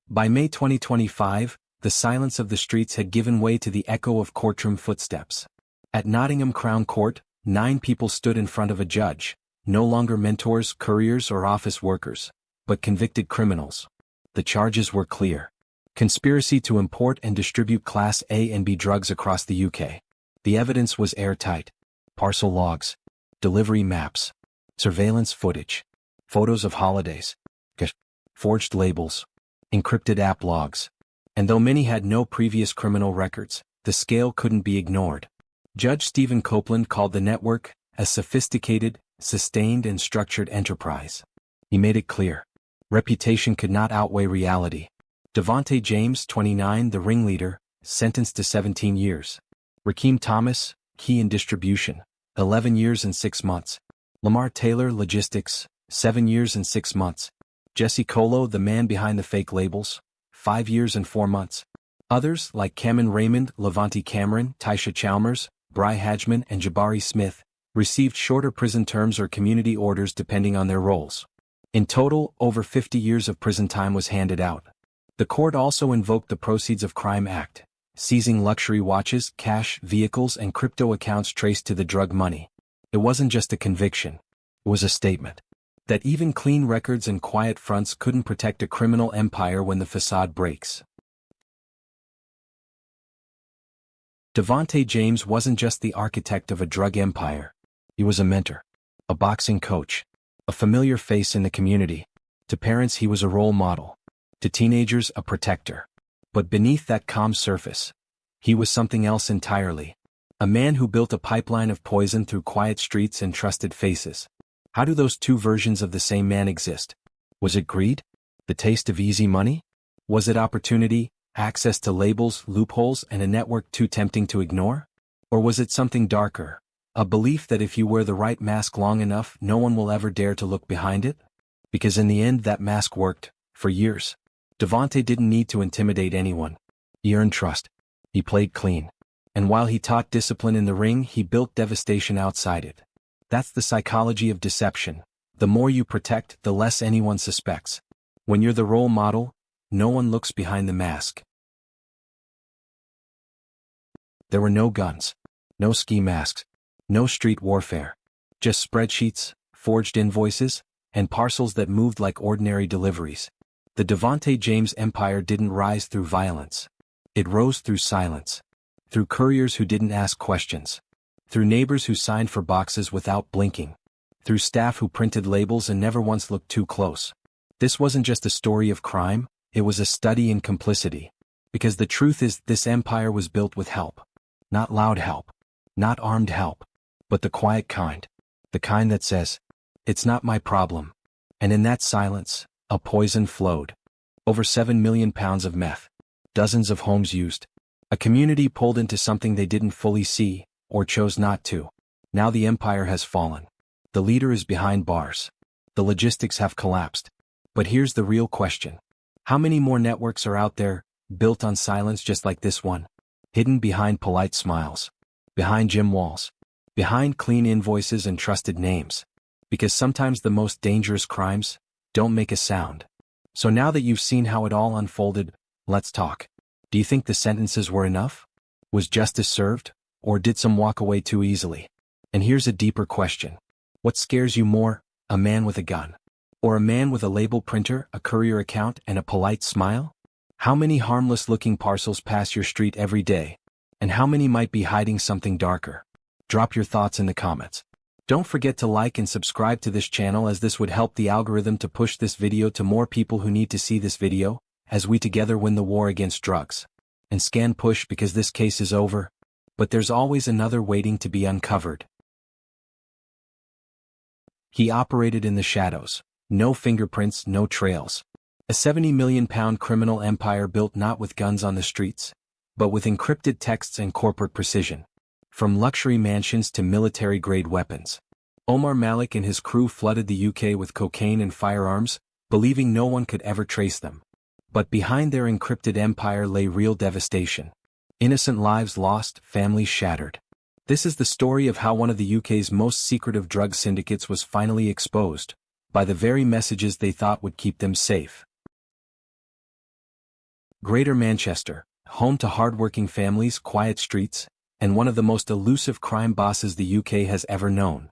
By May 2025, the silence of the streets had given way to the echo of courtroom footsteps. At Nottingham Crown Court, 9 people stood in front of a judge, no longer mentors, couriers, or office workers, but convicted criminals. The charges were clear. Conspiracy to import and distribute Class A and B drugs across the UK. The evidence was airtight. Parcel logs, delivery maps, surveillance footage, photos of holidays, forged labels, encrypted app logs. And though many had no previous criminal records, the scale couldn't be ignored. Judge Stephen Copeland called the network a sophisticated, sustained and structured enterprise. He made it clear. Reputation could not outweigh reality. Devontae James, 29, the ringleader, sentenced to 17 years. Rakeem Thomas, key in distribution, 11 years and 6 months. Lamar Taylor, logistics, 7 years and 6 months. Jesse Colo, the man behind the fake labels, 5 years and 4 months. Others, like Cameron Raymond, Levante Cameron, Taisha Chalmers, Bry Hadjman and Jabari Smith, received shorter prison terms or community orders depending on their roles. In total, over 50 years of prison time was handed out. The court also invoked the Proceeds of Crime Act, seizing luxury watches, cash, vehicles and crypto accounts traced to the drug money. It wasn't just a conviction. It was a statement that even clean records and quiet fronts couldn't protect a criminal empire when the facade breaks. Devontae James wasn't just the architect of a drug empire. He was a mentor, a boxing coach, a familiar face in the community. To parents he was a role model. To teenagers a protector. But beneath that calm surface, he was something else entirely. A man who built a pipeline of poison through quiet streets and trusted faces. How do those two versions of the same man exist? Was it greed? The taste of easy money? Was it opportunity, access to labels, loopholes, and a network too tempting to ignore? Or was it something darker? A belief that if you wear the right mask long enough, no one will ever dare to look behind it? Because in the end that mask worked, for years. Devontae didn't need to intimidate anyone. He earned trust. He played clean. And while he taught discipline in the ring, he built devastation outside it. That's the psychology of deception. The more you protect, the less anyone suspects. When you're the role model, no one looks behind the mask. There were no guns, no ski masks, no street warfare. Just spreadsheets, forged invoices, and parcels that moved like ordinary deliveries. The Devontae James empire didn't rise through violence. It rose through silence. Through couriers who didn't ask questions. Through neighbors who signed for boxes without blinking. Through staff who printed labels and never once looked too close. This wasn't just a story of crime, it was a study in complicity. Because the truth is, this empire was built with help. Not loud help. Not armed help. But the quiet kind. The kind that says, "It's not my problem." And in that silence, a poison flowed. Over 7 million pounds of meth. Dozens of homes used. A community pulled into something they didn't fully see, or chose not to. Now the empire has fallen. The leader is behind bars. The logistics have collapsed. But here's the real question. How many more networks are out there, built on silence just like this one? Hidden behind polite smiles. Behind gym walls. Behind clean invoices and trusted names. Because sometimes the most dangerous crimes don't make a sound. So now that you've seen how it all unfolded, let's talk. Do you think the sentences were enough? Was justice served? Or did some walk away too easily? And here's a deeper question. What scares you more, a man with a gun? Or a man with a label printer, a courier account, and a polite smile? How many harmless-looking parcels pass your street every day? And how many might be hiding something darker? Drop your thoughts in the comments. Don't forget to like and subscribe to this channel, as this would help the algorithm to push this video to more people who need to see this video, as we together win the war against drugs. And scan push, because this case is over. But there's always another waiting to be uncovered. He operated in the shadows. No fingerprints, no trails. A 70 million pound criminal empire built not with guns on the streets, but with encrypted texts and corporate precision. From luxury mansions to military-grade weapons. Omar Malik and his crew flooded the UK with cocaine and firearms, believing no one could ever trace them. But behind their encrypted empire lay real devastation. Innocent lives lost, families shattered. This is the story of how one of the UK's most secretive drug syndicates was finally exposed, by the very messages they thought would keep them safe. Greater Manchester, home to hard-working families, quiet streets, and one of the most elusive crime bosses the UK has ever known.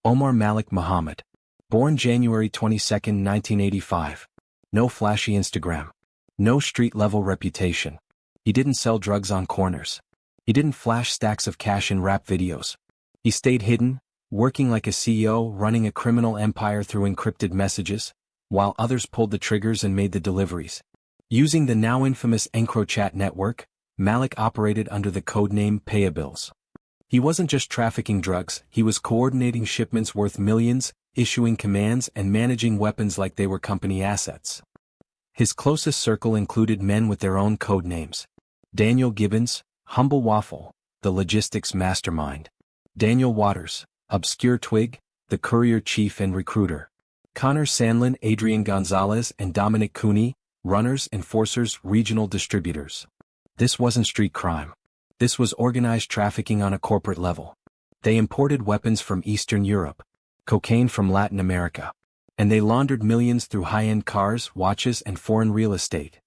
Omar Malik Muhammad. Born January 22, 1985. No flashy Instagram. No street-level reputation. He didn't sell drugs on corners. He didn't flash stacks of cash in rap videos. He stayed hidden, working like a CEO running a criminal empire through encrypted messages, while others pulled the triggers and made the deliveries. Using the now infamous EncroChat network, Malik operated under the codename Payables. He wasn't just trafficking drugs, he was coordinating shipments worth millions, issuing commands and managing weapons like they were company assets. His closest circle included men with their own code names. Daniel Gibbons, Humble Waffle, the logistics mastermind. Daniel Waters, Obscure Twig, the courier chief and recruiter. Connor Sandlin, Adrian Gonzalez and Dominic Cooney, runners, enforcers, regional distributors. This wasn't street crime. This was organized trafficking on a corporate level. They imported weapons from Eastern Europe, cocaine from Latin America, and they laundered millions through high-end cars, watches, and foreign real estate.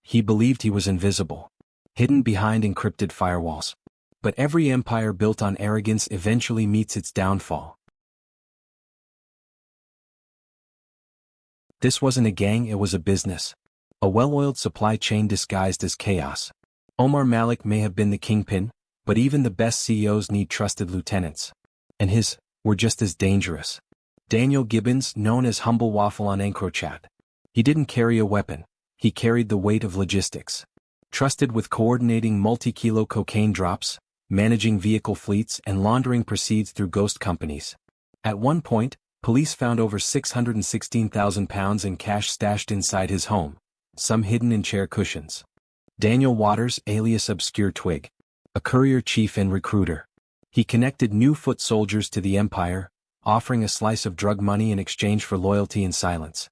He believed he was invisible, hidden behind encrypted firewalls. But every empire built on arrogance eventually meets its downfall. This wasn't a gang, it was a business. A well-oiled supply chain disguised as chaos. Omar Malik may have been the kingpin, but even the best CEOs need trusted lieutenants. And his were just as dangerous. Daniel Gibbons, known as Humble Waffle on EncroChat. He didn't carry a weapon, he carried the weight of logistics. Trusted with coordinating multi-kilo cocaine drops, managing vehicle fleets and laundering proceeds through ghost companies. At one point, police found over £616,000 in cash stashed inside his home, some hidden in chair cushions. Daniel Waters, alias Obscure Twig. A courier chief and recruiter. He connected new foot soldiers to the empire, offering a slice of drug money in exchange for loyalty and silence.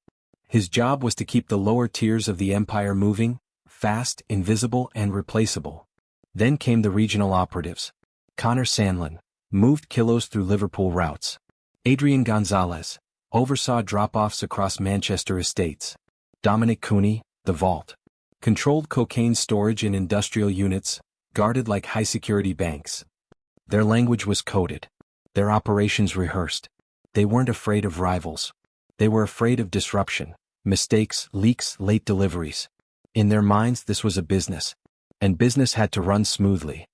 His job was to keep the lower tiers of the empire moving, fast, invisible, and replaceable. Then came the regional operatives. Connor Sandlin moved kilos through Liverpool routes. Adrian Gonzalez oversaw drop-offs across Manchester estates. Dominic Cooney, the vault, controlled cocaine storage in industrial units, guarded like high-security banks. Their language was coded. Their operations rehearsed. They weren't afraid of rivals. They were afraid of disruption, mistakes, leaks, late deliveries. In their minds this was a business. And business had to run smoothly.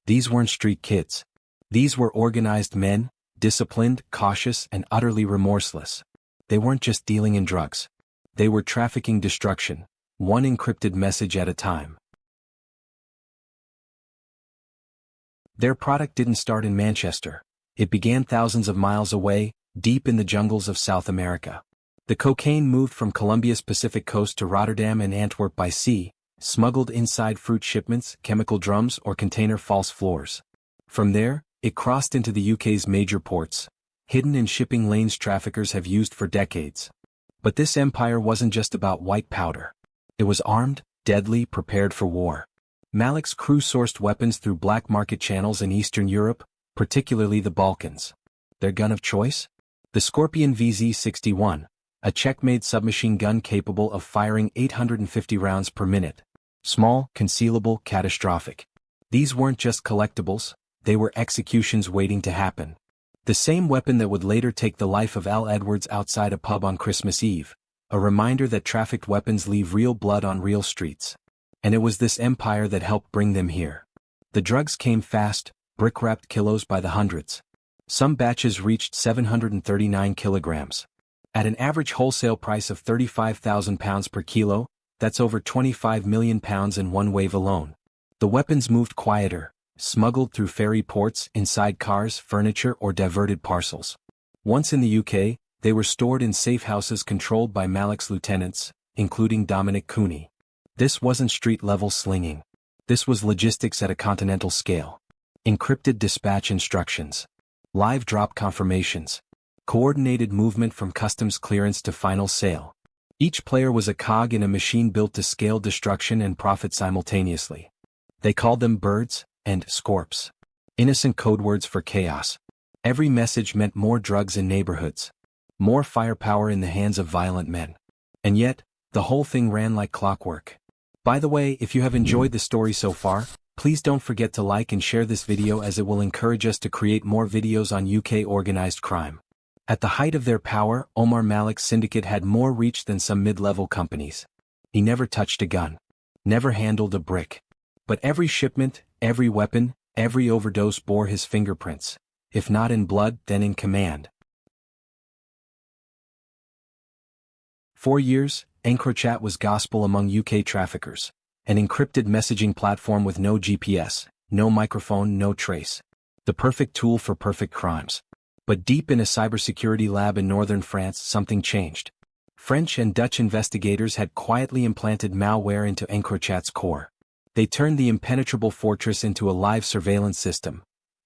These weren't street kids. These were organized men, disciplined, cautious, and utterly remorseless. They weren't just dealing in drugs. They were trafficking destruction, one encrypted message at a time. Their product didn't start in Manchester. It began thousands of miles away, deep in the jungles of South America. The cocaine moved from Colombia's Pacific coast to Rotterdam and Antwerp by sea, smuggled inside fruit shipments, chemical drums, or container false floors. From there, it crossed into the UK's major ports, hidden in shipping lanes traffickers have used for decades. But this empire wasn't just about white powder. It was armed, deadly, prepared for war. Malik's crew sourced weapons through black market channels in Eastern Europe, particularly the Balkans. Their gun of choice? The Scorpion VZ-61, a Czech-made submachine gun capable of firing 850 rounds per minute. Small, concealable, catastrophic. These weren't just collectibles, they were executions waiting to happen. The same weapon that would later take the life of Al Edwards outside a pub on Christmas Eve, a reminder that trafficked weapons leave real blood on real streets. And it was this empire that helped bring them here. The drugs came fast, brick-wrapped kilos by the hundreds. Some batches reached 739 kilograms. At an average wholesale price of £35,000 per kilo, that's over £25 million in one wave alone. The weapons moved quieter, smuggled through ferry ports, inside cars, furniture, or diverted parcels. Once in the UK, they were stored in safe houses controlled by Malik's lieutenants, including Dominic Cooney. This wasn't street-level slinging. This was logistics at a continental scale. Encrypted dispatch instructions. Live drop confirmations. Coordinated movement from customs clearance to final sale. Each player was a cog in a machine built to scale destruction and profit simultaneously. They called them birds and scorps. Innocent code words for chaos. Every message meant more drugs in neighborhoods, more firepower in the hands of violent men. And yet, the whole thing ran like clockwork. By the way, if you have enjoyed the story so far, please don't forget to like and share this video, as it will encourage us to create more videos on UK organized crime. At the height of their power, Omar Malik's syndicate had more reach than some mid-level companies. He never touched a gun, never handled a brick. But every shipment, every weapon, every overdose bore his fingerprints. If not in blood, then in command. 4 years, EncroChat was gospel among UK traffickers. An encrypted messaging platform with no GPS, no microphone, no trace. The perfect tool for perfect crimes. But deep in a cybersecurity lab in northern France, something changed. French and Dutch investigators had quietly implanted malware into EncroChat's core. They turned the impenetrable fortress into a live surveillance system,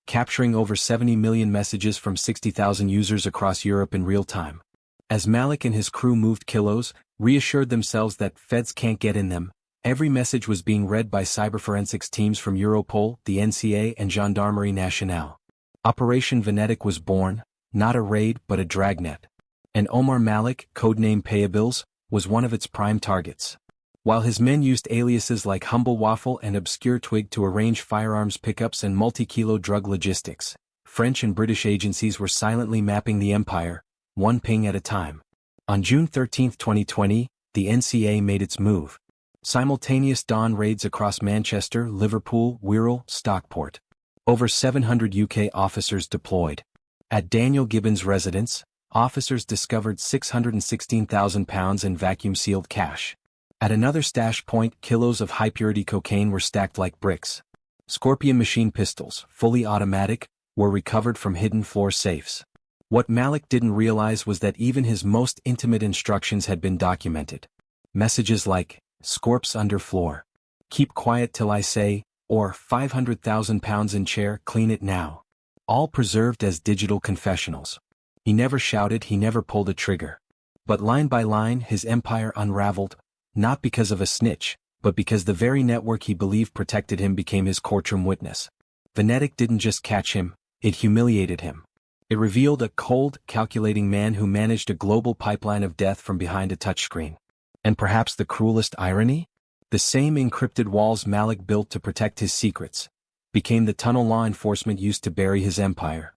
capturing over 70 million messages from 60,000 users across Europe in real time. As Malik and his crew moved kilos, reassured themselves that feds can't get in them, every message was being read by cyberforensics teams from Europol, the NCA and Gendarmerie Nationale. Operation Venetic was born, not a raid but a dragnet. And Omar Malik, codename Payables, was one of its prime targets. While his men used aliases like Humble Waffle and Obscure Twig to arrange firearms pickups and multi-kilo drug logistics, French and British agencies were silently mapping the empire, one ping at a time. On June 13, 2020, the NCA made its move. Simultaneous dawn raids across Manchester, Liverpool, Wirral, Stockport. Over 700 UK officers deployed. At Daniel Gibbons' residence, officers discovered £616,000 in vacuum-sealed cash. At another stash point, kilos of high-purity cocaine were stacked like bricks. Scorpion machine pistols, fully automatic, were recovered from hidden floor safes. What Malik didn't realize was that even his most intimate instructions had been documented. Messages like, "Scorps under floor. Keep quiet till I say," or £500,000 in chair, clean it now. All preserved as digital confessionals. He never shouted, he never pulled a trigger. But line by line, his empire unraveled, not because of a snitch, but because the very network he believed protected him became his courtroom witness. Venetic didn't just catch him, it humiliated him. It revealed a cold, calculating man who managed a global pipeline of death from behind a touchscreen. And perhaps the cruelest irony? The same encrypted walls Malik built to protect his secrets became the tunnel law enforcement used to bury his empire.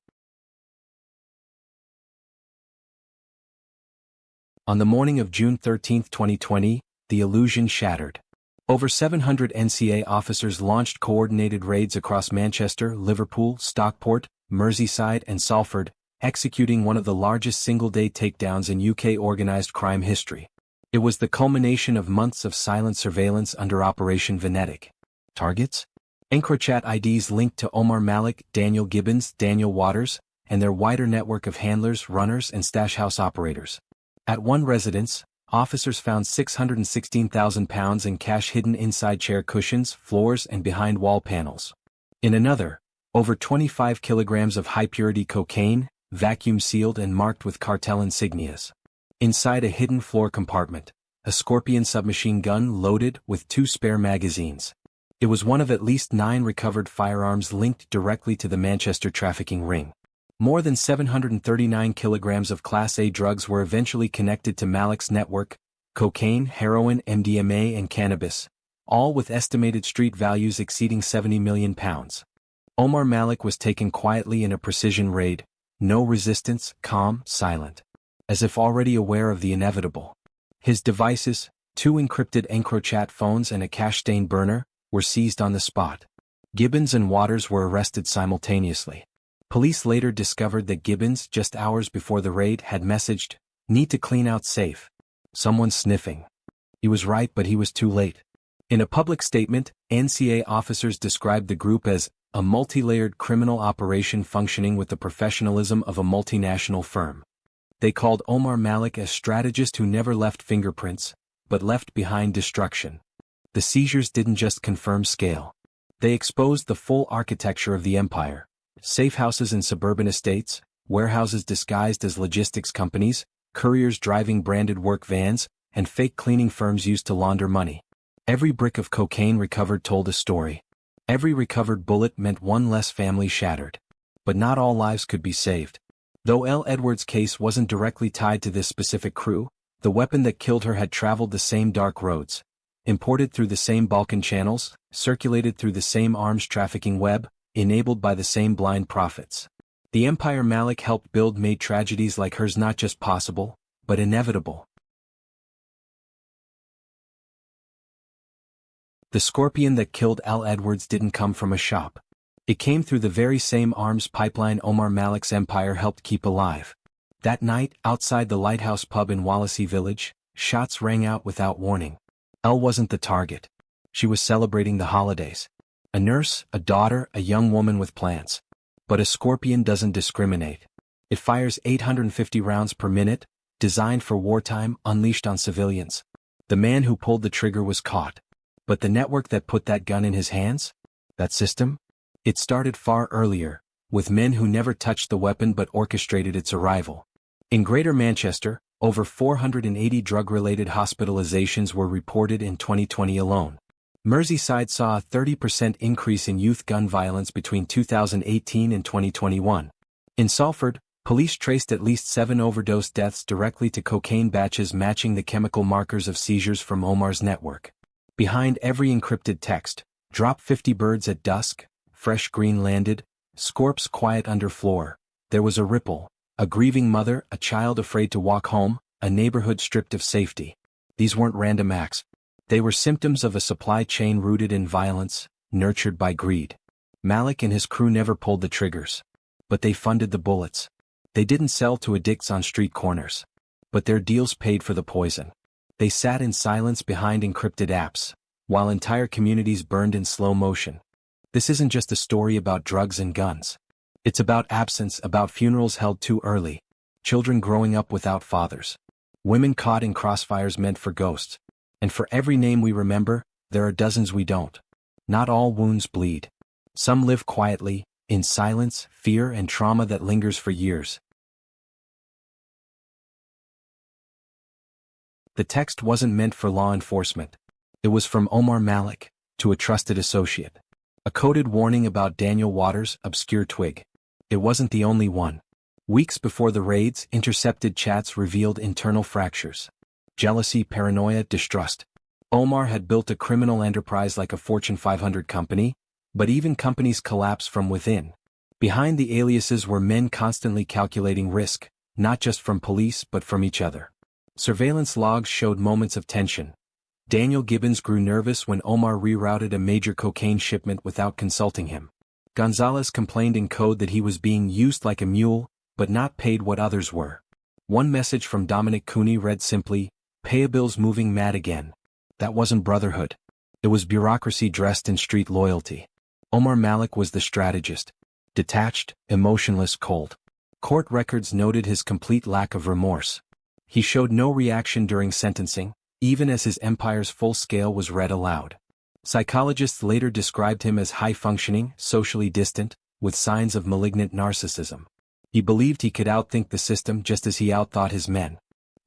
On the morning of June 13, 2020, the illusion shattered. Over 700 NCA officers launched coordinated raids across Manchester, Liverpool, Stockport, Merseyside and Salford, executing one of the largest single-day takedowns in UK organized crime history. It was the culmination of months of silent surveillance under Operation Venetic. Targets? EncroChat IDs linked to Omar Malik, Daniel Gibbons, Daniel Waters, and their wider network of handlers, runners and stash house operators. At one residence, officers found £616,000 in cash hidden inside chair cushions, floors and behind wall panels. In another, over 25 kilograms of high-purity cocaine, vacuum-sealed and marked with cartel insignias. Inside a hidden floor compartment, a Scorpion submachine gun loaded with 2 spare magazines. It was one of at least 9 recovered firearms linked directly to the Manchester trafficking ring. More than 739 kilograms of Class A drugs were eventually connected to Malik's network: cocaine, heroin, MDMA and cannabis, all with estimated street values exceeding £70 million. Omar Malik was taken quietly in a precision raid, no resistance, calm, silent. As if already aware of the inevitable. His devices, 2 encrypted EncroChat phones and a cache-stained burner, were seized on the spot. Gibbons and Waters were arrested simultaneously. Police later discovered that Gibbons, just hours before the raid, had messaged, "Need to clean out safe. Someone's sniffing." He was right, but he was too late. In a public statement, NCA officers described the group as a multi-layered criminal operation functioning with the professionalism of a multinational firm. They called Omar Malik a strategist who never left fingerprints, but left behind destruction. The seizures didn't just confirm scale. They exposed the full architecture of the empire. Safe houses in suburban estates, warehouses disguised as logistics companies, couriers driving branded work vans, and fake cleaning firms used to launder money. Every brick of cocaine recovered told a story. Every recovered bullet meant one less family shattered. But not all lives could be saved. Though L. Edwards' case wasn't directly tied to this specific crew, the weapon that killed her had traveled the same dark roads, imported through the same Balkan channels, circulated through the same arms trafficking web, enabled by the same blind prophets. The empire Malik helped build made tragedies like hers not just possible, but inevitable. The scorpion that killed Al Edwards didn't come from a shop. It came through the very same arms pipeline Omar Malik's empire helped keep alive. That night, outside the Lighthouse pub in Wallasey Village, shots rang out without warning. Elle wasn't the target. She was celebrating the holidays. A nurse, a daughter, a young woman with plans. But a scorpion doesn't discriminate. It fires 850 rounds per minute, designed for wartime, unleashed on civilians. The man who pulled the trigger was caught. But the network that put that gun in his hands? That system? It started far earlier, with men who never touched the weapon but orchestrated its arrival. In Greater Manchester, over 480 drug-related hospitalizations were reported in 2020 alone. Merseyside saw a 30% increase in youth gun violence between 2018 and 2021. In Salford, police traced at least 7 overdose deaths directly to cocaine batches matching the chemical markers of seizures from Omar's network. Behind every encrypted text, "Drop 50 birds at dusk, fresh green landed, scorps quiet under floor," there was a ripple, a grieving mother, a child afraid to walk home, a neighborhood stripped of safety. These weren't random acts. They were symptoms of a supply chain rooted in violence, nurtured by greed. Malik and his crew never pulled the triggers. But they funded the bullets. They didn't sell to addicts on street corners. But their deals paid for the poison. They sat in silence behind encrypted apps, while entire communities burned in slow motion. This isn't just a story about drugs and guns. It's about absence, about funerals held too early, children growing up without fathers, women caught in crossfires meant for ghosts. And for every name we remember, there are dozens we don't. Not all wounds bleed. Some live quietly, in silence, fear and trauma that lingers for years. The text wasn't meant for law enforcement. It was from Omar Malik, to a trusted associate. A coded warning about Daniel Waters' obscure twig. It wasn't the only one. Weeks before the raids, intercepted chats revealed internal fractures. Jealousy, paranoia, distrust. Omar had built a criminal enterprise like a Fortune 500 company, but even companies collapse from within. Behind the aliases were men constantly calculating risk, not just from police but from each other. Surveillance logs showed moments of tension. Daniel Gibbons grew nervous when Omar rerouted a major cocaine shipment without consulting him. Gonzalez complained in code that he was being used like a mule, but not paid what others were. One message from Dominic Cooney read simply, "Payables moving mad again." That wasn't brotherhood. It was bureaucracy dressed in street loyalty. Omar Malik was the strategist. Detached, emotionless, cold. Court records noted his complete lack of remorse. He showed no reaction during sentencing, even as his empire's full scale was read aloud. Psychologists later described him as high-functioning, socially distant, with signs of malignant narcissism. He believed he could outthink the system just as he outthought his men.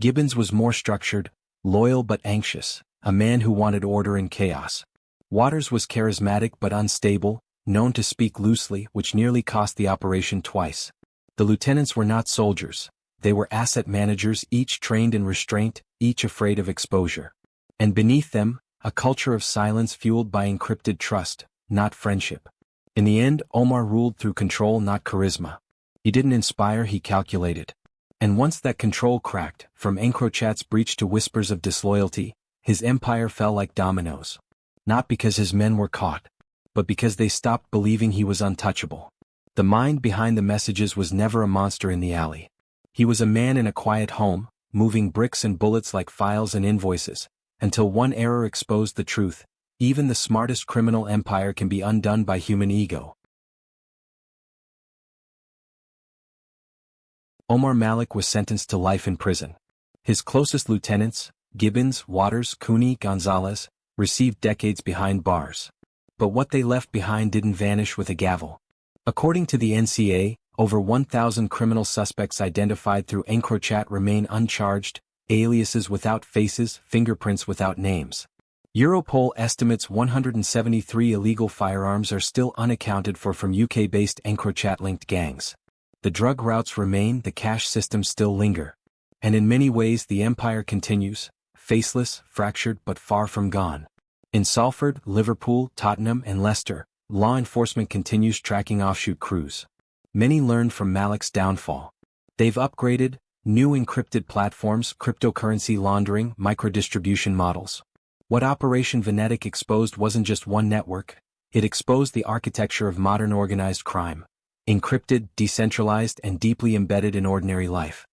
Gibbons was more structured, loyal but anxious, a man who wanted order in chaos. Waters was charismatic but unstable, known to speak loosely, which nearly cost the operation twice. The lieutenants were not soldiers. They were asset managers, each trained in restraint, each afraid of exposure. And beneath them, a culture of silence fueled by encrypted trust, not friendship. In the end, Omar ruled through control, not charisma. He didn't inspire, he calculated. And once that control cracked, from EncroChat's breach to whispers of disloyalty, his empire fell like dominoes. Not because his men were caught, but because they stopped believing he was untouchable. The mind behind the messages was never a monster in the alley. He was a man in a quiet home, moving bricks and bullets like files and invoices, until one error exposed the truth. Even the smartest criminal empire can be undone by human ego. Omar Malik was sentenced to life in prison. His closest lieutenants, Gibbons, Waters, Cooney, Gonzalez, received decades behind bars. But what they left behind didn't vanish with a gavel. According to the NCA, over 1,000 criminal suspects identified through EncroChat remain uncharged, aliases without faces, fingerprints without names. Europol estimates 173 illegal firearms are still unaccounted for from UK-based EncroChat-linked gangs. The drug routes remain, the cash systems still linger. And in many ways the empire continues, faceless, fractured but far from gone. In Salford, Liverpool, Tottenham and Leicester, law enforcement continues tracking offshoot crews. Many learned from Malik's downfall. They've upgraded, new encrypted platforms, cryptocurrency laundering, microdistribution models. What Operation Venetic exposed wasn't just one network, it exposed the architecture of modern organized crime. Encrypted, decentralized, and deeply embedded in ordinary life.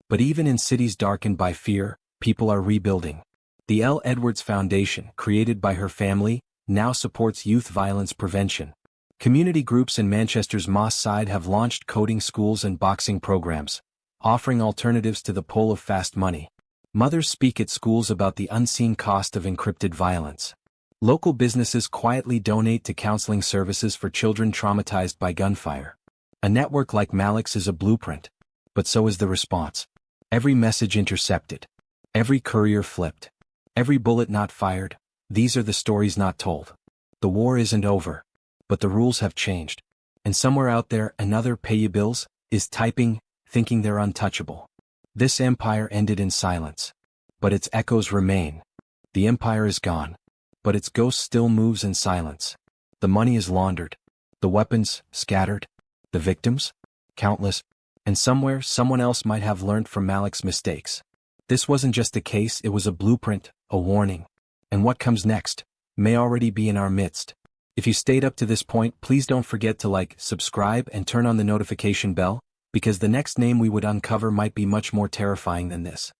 But even in cities darkened by fear, people are rebuilding. The L. Edwards Foundation, created by her family, now supports youth violence prevention. Community groups in Manchester's Moss Side have launched coding schools and boxing programs, offering alternatives to the pull of fast money. Mothers speak at schools about the unseen cost of encrypted violence. Local businesses quietly donate to counseling services for children traumatized by gunfire. A network like Malik's is a blueprint, but so is the response. Every message intercepted. Every courier flipped. Every bullet not fired. These are the stories not told. The war isn't over, but the rules have changed. And somewhere out there, another pay-you-bills is typing, thinking they're untouchable. This empire ended in silence, but its echoes remain. The empire is gone, but its ghost still moves in silence. The money is laundered, the weapons scattered, the victims countless, and somewhere someone else might have learned from Malik's mistakes. This wasn't just a case, it was a blueprint, a warning. And what comes next may already be in our midst. If you stayed up to this point, please don't forget to like, subscribe, and turn on the notification bell, because the next name we would uncover might be much more terrifying than this.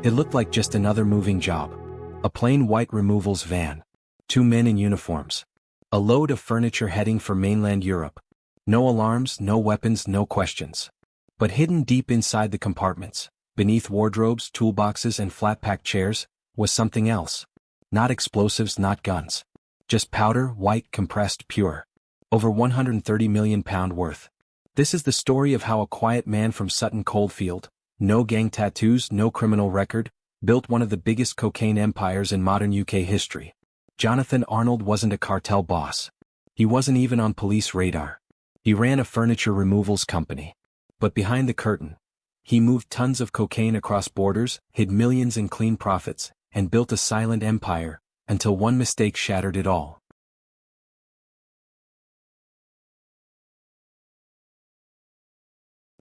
It looked like just another moving job. A plain white removals van. 2 men in uniforms. A load of furniture heading for mainland Europe. No alarms, no weapons, no questions. But hidden deep inside the compartments, beneath wardrobes, toolboxes and flat-packed chairs, was something else. Not explosives, not guns. Just powder, white, compressed, pure. Over £130 million worth. This is the story of how a quiet man from Sutton Coldfield, no gang tattoos, no criminal record, built one of the biggest cocaine empires in modern UK history. Jonathan Arnold wasn't a cartel boss. He wasn't even on police radar. He ran a furniture removals company. But behind the curtain, he moved tons of cocaine across borders, hid millions in clean profits, and built a silent empire, until one mistake shattered it all.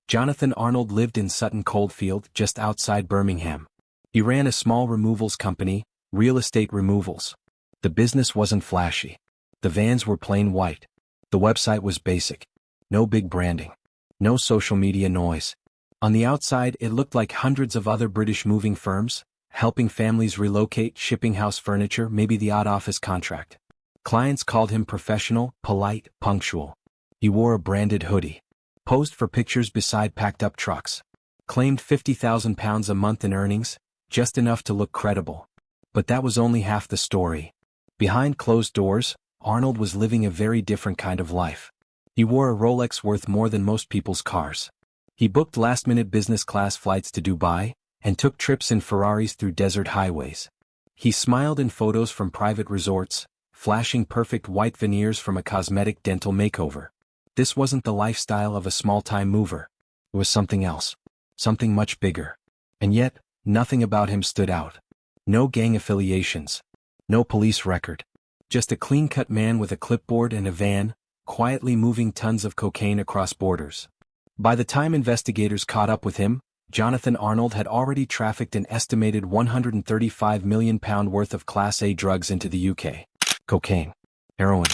Jonathan Arnold lived in Sutton Coldfield, just outside Birmingham. He ran a small removals company, Real Estate Removals. The business wasn't flashy. The vans were plain white. The website was basic. No big branding. No social media noise. On the outside, it looked like hundreds of other British moving firms, helping families relocate, shipping house furniture, maybe the odd office contract. Clients called him professional, polite, punctual. He wore a branded hoodie. Posed for pictures beside packed-up trucks. Claimed £50,000 a month in earnings, just enough to look credible. But that was only half the story. Behind closed doors, Arnold was living a very different kind of life. He wore a Rolex worth more than most people's cars. He booked last-minute business-class flights to Dubai, and took trips in Ferraris through desert highways. He smiled in photos from private resorts, flashing perfect white veneers from a cosmetic dental makeover. This wasn't the lifestyle of a small-time mover. It was something else. Something much bigger. And yet, nothing about him stood out. No gang affiliations. No police record. Just a clean-cut man with a clipboard and a van, quietly moving tons of cocaine across borders. By the time investigators caught up with him, Jonathan Arnold had already trafficked an estimated £135 million worth of Class A drugs into the UK. Cocaine. Heroin.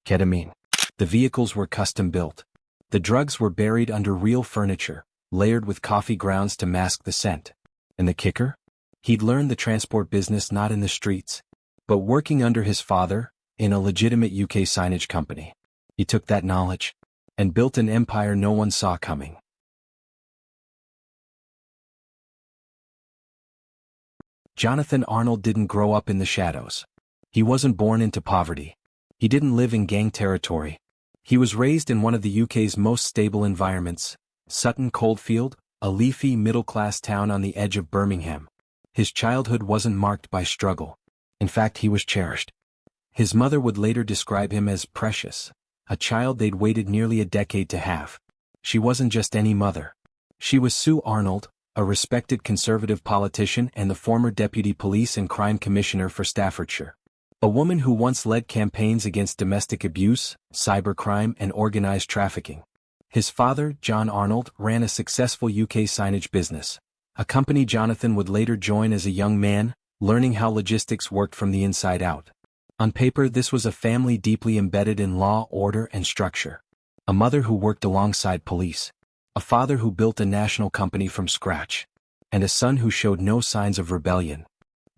Ketamine. The vehicles were custom-built. The drugs were buried under real furniture, layered with coffee grounds to mask the scent. And the kicker? He'd learned the transport business not in the streets, but working under his father, in a legitimate UK signage company. He took that knowledge and built an empire no one saw coming. Jonathan Arnold didn't grow up in the shadows. He wasn't born into poverty. He didn't live in gang territory. He was raised in one of the UK's most stable environments, Sutton Coldfield, a leafy middle-class town on the edge of Birmingham. His childhood wasn't marked by struggle. In fact, he was cherished. His mother would later describe him as precious, a child they'd waited nearly a decade to have. She wasn't just any mother. She was Sue Arnold, a respected Conservative politician and the former Deputy Police and Crime Commissioner for Staffordshire. A woman who once led campaigns against domestic abuse, cybercrime and organized trafficking. His father, John Arnold, ran a successful UK signage business, a company Jonathan would later join as a young man, learning how logistics worked from the inside out. On paper, this was a family deeply embedded in law, order and structure. A mother who worked alongside police. A father who built a national company from scratch. And a son who showed no signs of rebellion.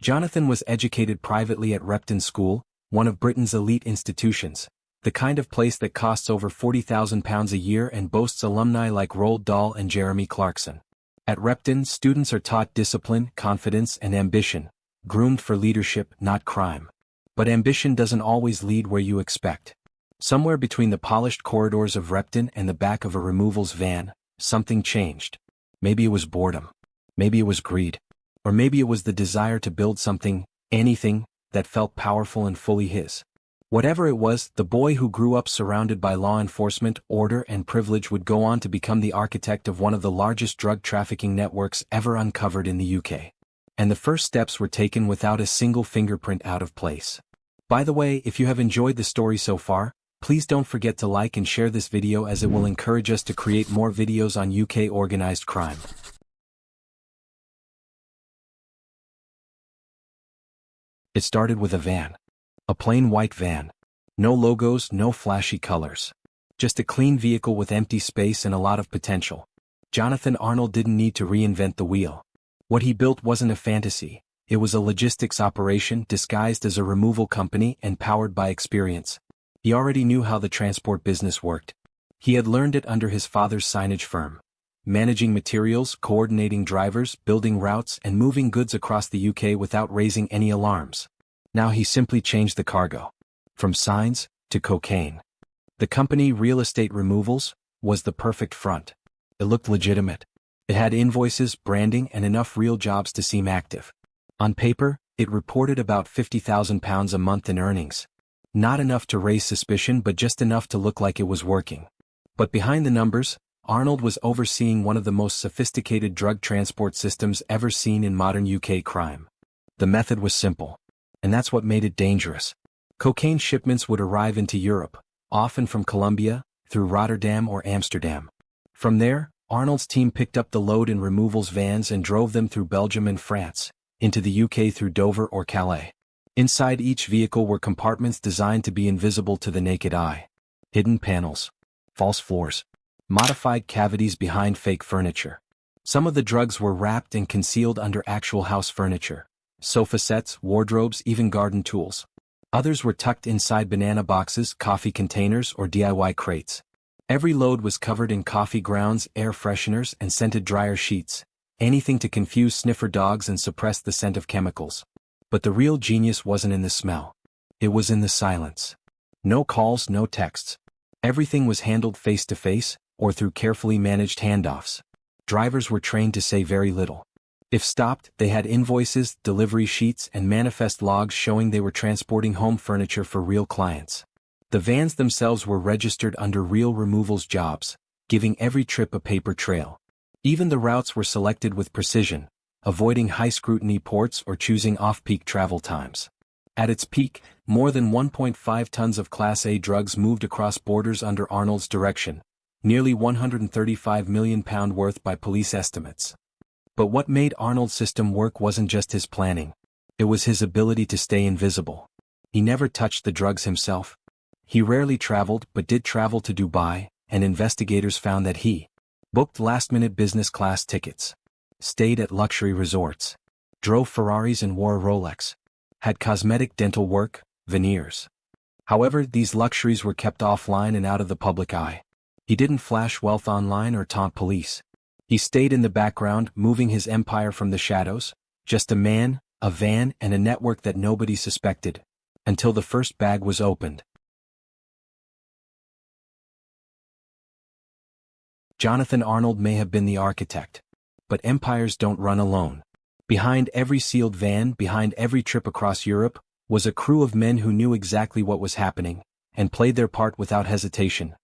Jonathan was educated privately at Repton School, one of Britain's elite institutions, the kind of place that costs over £40,000 a year and boasts alumni like Roald Dahl and Jeremy Clarkson. At Repton, students are taught discipline, confidence and ambition, groomed for leadership, not crime. But ambition doesn't always lead where you expect. Somewhere between the polished corridors of Repton and the back of a removals van, something changed. Maybe it was boredom. Maybe it was greed. Or maybe it was the desire to build something, anything, that felt powerful and fully his. Whatever it was, the boy who grew up surrounded by law enforcement, order and privilege would go on to become the architect of one of the largest drug trafficking networks ever uncovered in the UK. And the first steps were taken without a single fingerprint out of place. By the way, if you have enjoyed the story so far, please don't forget to like and share this video as it will encourage us to create more videos on UK organized crime. It started with a van. A plain white van. No logos, no flashy colors. Just a clean vehicle with empty space and a lot of potential. Jonathan Arnold didn't need to reinvent the wheel. What he built wasn't a fantasy. It was a logistics operation disguised as a removal company and powered by experience. He already knew how the transport business worked. He had learned it under his father's signage firm. Managing materials, coordinating drivers, building routes and moving goods across the UK without raising any alarms. Now he simply changed the cargo. From signs to cocaine. The company, Real Estate Removals, was the perfect front. It looked legitimate. It had invoices, branding and enough real jobs to seem active. On paper, it reported about £50,000 a month in earnings. Not enough to raise suspicion but just enough to look like it was working. But behind the numbers, Arnold was overseeing one of the most sophisticated drug transport systems ever seen in modern UK crime. The method was simple. And that's what made it dangerous. Cocaine shipments would arrive into Europe, often from Colombia, through Rotterdam or Amsterdam. From there, Arnold's team picked up the load in removals vans and drove them through Belgium and France, into the UK through Dover or Calais. Inside each vehicle were compartments designed to be invisible to the naked eye. Hidden panels. False floors. Modified cavities behind fake furniture. Some of the drugs were wrapped and concealed under actual house furniture. Sofa sets, wardrobes, even garden tools. Others were tucked inside banana boxes, coffee containers, or DIY crates. Every load was covered in coffee grounds, air fresheners, and scented dryer sheets. Anything to confuse sniffer dogs and suppress the scent of chemicals. But the real genius wasn't in the smell. It was in the silence. No calls, no texts. Everything was handled face-to-face, or through carefully managed handoffs. Drivers were trained to say very little. If stopped, they had invoices, delivery sheets, and manifest logs showing they were transporting home furniture for real clients. The vans themselves were registered under real removals jobs, giving every trip a paper trail. Even the routes were selected with precision, avoiding high-scrutiny ports or choosing off-peak travel times. At its peak, more than 1.5 tons of Class A drugs moved across borders under Arnold's direction, nearly £135 million worth by police estimates. But what made Arnold's system work wasn't just his planning. It was his ability to stay invisible. He never touched the drugs himself. He rarely traveled but did travel to Dubai, and investigators found that he booked last-minute business class tickets, stayed at luxury resorts, drove Ferraris and wore a Rolex, had cosmetic dental work, veneers. However, these luxuries were kept offline and out of the public eye. He didn't flash wealth online or taunt police. He stayed in the background, moving his empire from the shadows, just a man, a van, and a network that nobody suspected. until the first bag was opened. Jonathan Arnold may have been the architect, but empires don't run alone. Behind every sealed van, behind every trip across Europe, was a crew of men who knew exactly what was happening, and played their part without hesitation.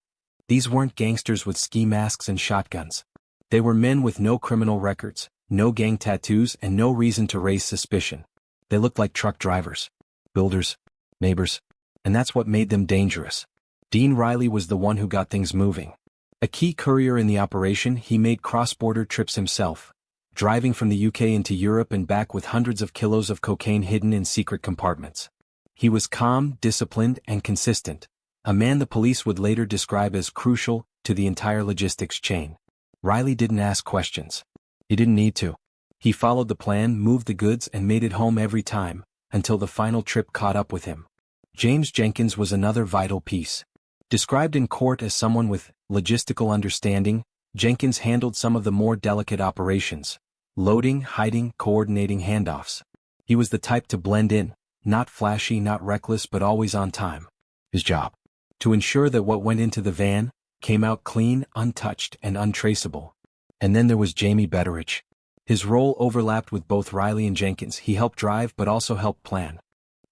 These weren't gangsters with ski masks and shotguns. They were men with no criminal records, no gang tattoos, and no reason to raise suspicion. They looked like truck drivers, builders, neighbors, and that's what made them dangerous. Dean Riley was the one who got things moving. A key courier in the operation, he made cross-border trips himself, driving from the UK into Europe and back with hundreds of kilos of cocaine hidden in secret compartments. He was calm, disciplined, and consistent, a man the police would later describe as crucial to the entire logistics chain. Riley didn't ask questions. He didn't need to. He followed the plan, moved the goods, and made it home every time, until the final trip caught up with him. James Jenkins was another vital piece. Described in court as someone with logistical understanding, Jenkins handled some of the more delicate operations: loading, hiding, coordinating handoffs. He was the type to blend in, not flashy, not reckless, but always on time. His job: to ensure that what went into the van came out clean, untouched, and untraceable. And then there was Jamie Betteridge. His role overlapped with both Riley and Jenkins. He helped drive but also helped plan.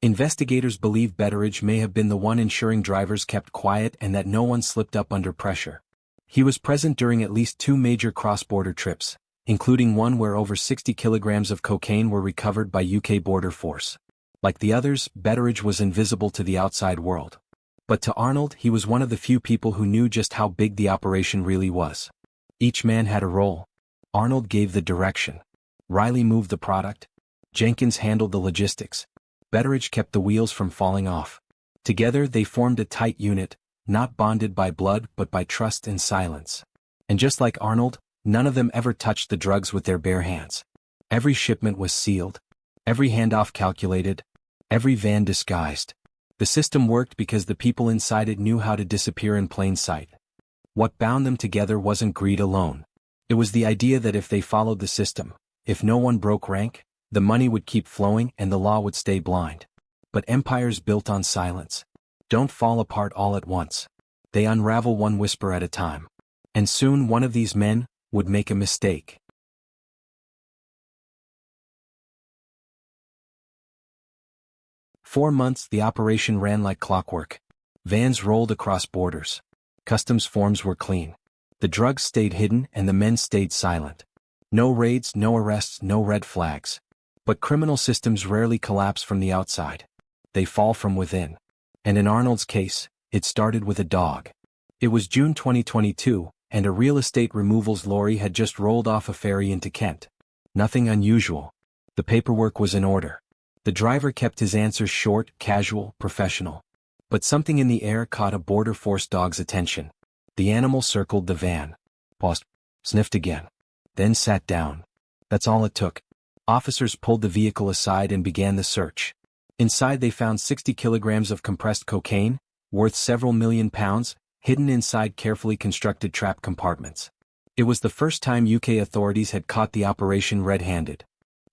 Investigators believe Betteridge may have been the one ensuring drivers kept quiet and that no one slipped up under pressure. He was present during at least 2 major cross-border trips, including one where over 60 kilograms of cocaine were recovered by UK border force. Like the others, Betteridge was invisible to the outside world. But to Arnold, he was one of the few people who knew just how big the operation really was. Each man had a role. Arnold gave the direction. Riley moved the product. Jenkins handled the logistics. Betteridge kept the wheels from falling off. Together they formed a tight unit, not bonded by blood but by trust and silence. And just like Arnold, none of them ever touched the drugs with their bare hands. Every shipment was sealed. Every handoff calculated. Every van disguised. The system worked because the people inside it knew how to disappear in plain sight. What bound them together wasn't greed alone. It was the idea that if they followed the system, if no one broke rank, the money would keep flowing and the law would stay blind. But empires built on silence don't fall apart all at once. They unravel one whisper at a time. And soon one of these men would make a mistake. For months the operation ran like clockwork. Vans rolled across borders. Customs forms were clean. The drugs stayed hidden and the men stayed silent. No raids, no arrests, no red flags. But criminal systems rarely collapse from the outside. They fall from within. And in Arnold's case, it started with a dog. It was June 2022, and a real estate removals lorry had just rolled off a ferry into Kent. Nothing unusual. The paperwork was in order. The driver kept his answers short, casual, professional. But something in the air caught a border force dog's attention. The animal circled the van. Paused. Sniffed again. Then sat down. That's all it took. Officers pulled the vehicle aside and began the search. Inside they found 60 kilograms of compressed cocaine, worth several million pounds, hidden inside carefully constructed trap compartments. It was the first time UK authorities had caught the operation red-handed.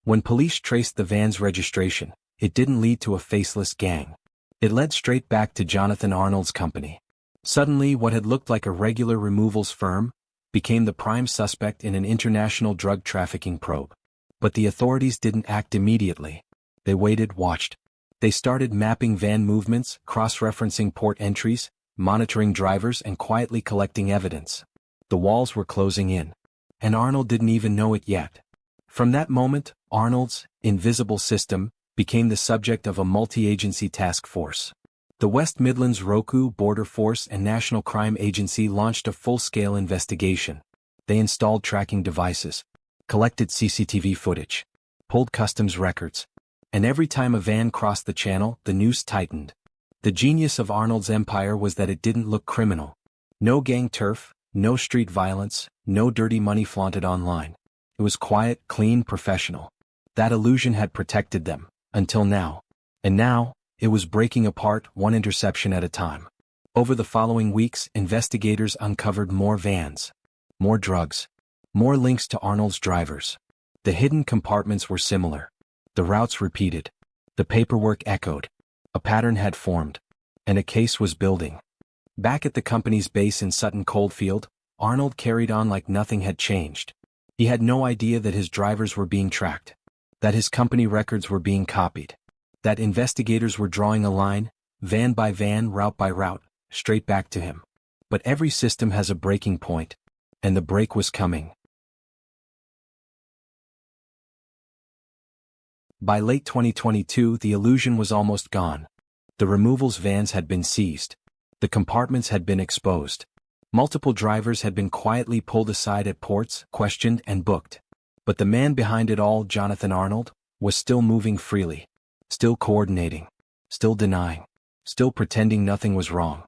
When police traced the van's registration, it didn't lead to a faceless gang. It led straight back to Jonathan Arnold's company. Suddenly, what had looked like a regular removals firm became the prime suspect in an international drug trafficking probe. But the authorities didn't act immediately. They waited, watched. They started mapping van movements, cross-referencing port entries, monitoring drivers, and quietly collecting evidence. The walls were closing in. And Arnold didn't even know it yet. From that moment, Arnold's invisible system became the subject of a multi-agency task force. The West Midlands Roku Border Force and National Crime Agency launched a full-scale investigation. They installed tracking devices, collected CCTV footage, pulled customs records. And every time a van crossed the channel, the noose tightened. The genius of Arnold's empire was that it didn't look criminal. No gang turf, no street violence, no dirty money flaunted online. It was quiet, clean, professional. That illusion had protected them, until now. And now, it was breaking apart, one interception at a time. Over the following weeks, investigators uncovered more vans, more drugs, more links to Arnold's drivers. The hidden compartments were similar. The routes repeated. The paperwork echoed. A pattern had formed. And a case was building. Back at the company's base in Sutton Coldfield, Arnold carried on like nothing had changed. He had no idea that his drivers were being tracked, that his company records were being copied, that investigators were drawing a line, van by van, route by route, straight back to him. But every system has a breaking point, and the break was coming. By late 2022, the illusion was almost gone. The removals vans had been seized. The compartments had been exposed. Multiple drivers had been quietly pulled aside at ports, questioned and booked. But the man behind it all, Jonathan Arnold, was still moving freely, still coordinating, still denying, still pretending nothing was wrong.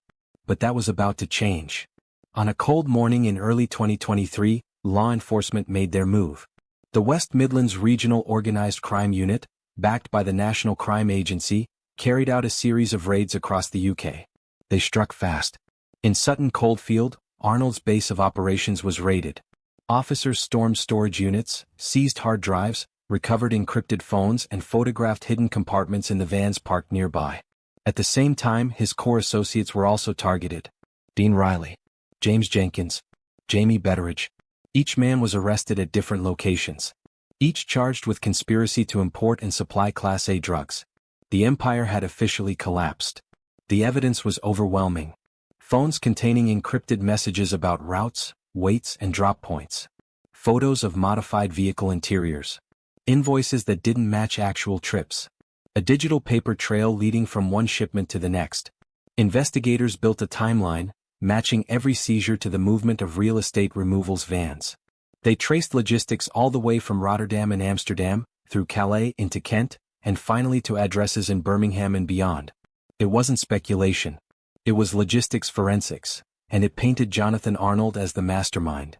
But that was about to change. On a cold morning in early 2023, law enforcement made their move. The West Midlands Regional Organised Crime Unit, backed by the National Crime Agency, carried out a series of raids across the UK. They struck fast. In Sutton Coldfield, Arnold's base of operations was raided. Officers stormed storage units, seized hard drives, recovered encrypted phones and photographed hidden compartments in the vans parked nearby. At the same time, his core associates were also targeted. Dean Riley, James Jenkins, Jamie Betteridge. Each man was arrested at different locations. Each charged with conspiracy to import and supply Class A drugs. The empire had officially collapsed. The evidence was overwhelming. Phones containing encrypted messages about routes, weights and drop points. Photos of modified vehicle interiors. Invoices that didn't match actual trips. A digital paper trail leading from one shipment to the next. Investigators built a timeline, matching every seizure to the movement of real estate removals vans. They traced logistics all the way from Rotterdam and Amsterdam, through Calais into Kent, and finally to addresses in Birmingham and beyond. It wasn't speculation. It was logistics forensics, and it painted Jonathan Arnold as the mastermind.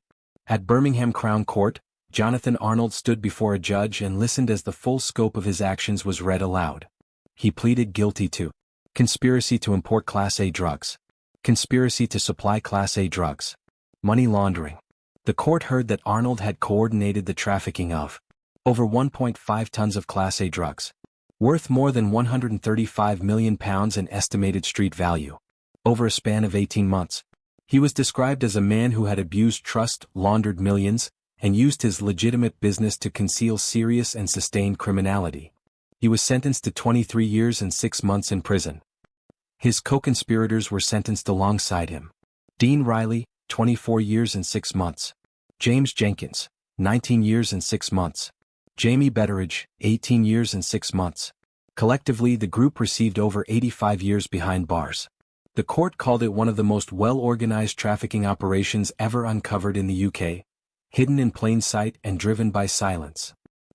At Birmingham Crown Court, Jonathan Arnold stood before a judge and listened as the full scope of his actions was read aloud. He pleaded guilty to conspiracy to import Class A drugs, conspiracy to supply Class A drugs, money laundering. The court heard that Arnold had coordinated the trafficking of over 1.5 tons of Class A drugs, worth more than £135 million in estimated street value, over a span of 18 months. He was described as a man who had abused trust, laundered millions, and used his legitimate business to conceal serious and sustained criminality. He was sentenced to 23 years and 6 months in prison. His co-conspirators were sentenced alongside him. Dean Riley, 24 years and 6 months. James Jenkins, 19 years and 6 months. Jamie Betteridge, 18 years and 6 months. Collectively, the group received over 85 years behind bars. The court called it one of the most well-organized trafficking operations ever uncovered in the UK, hidden in plain sight and driven by silence.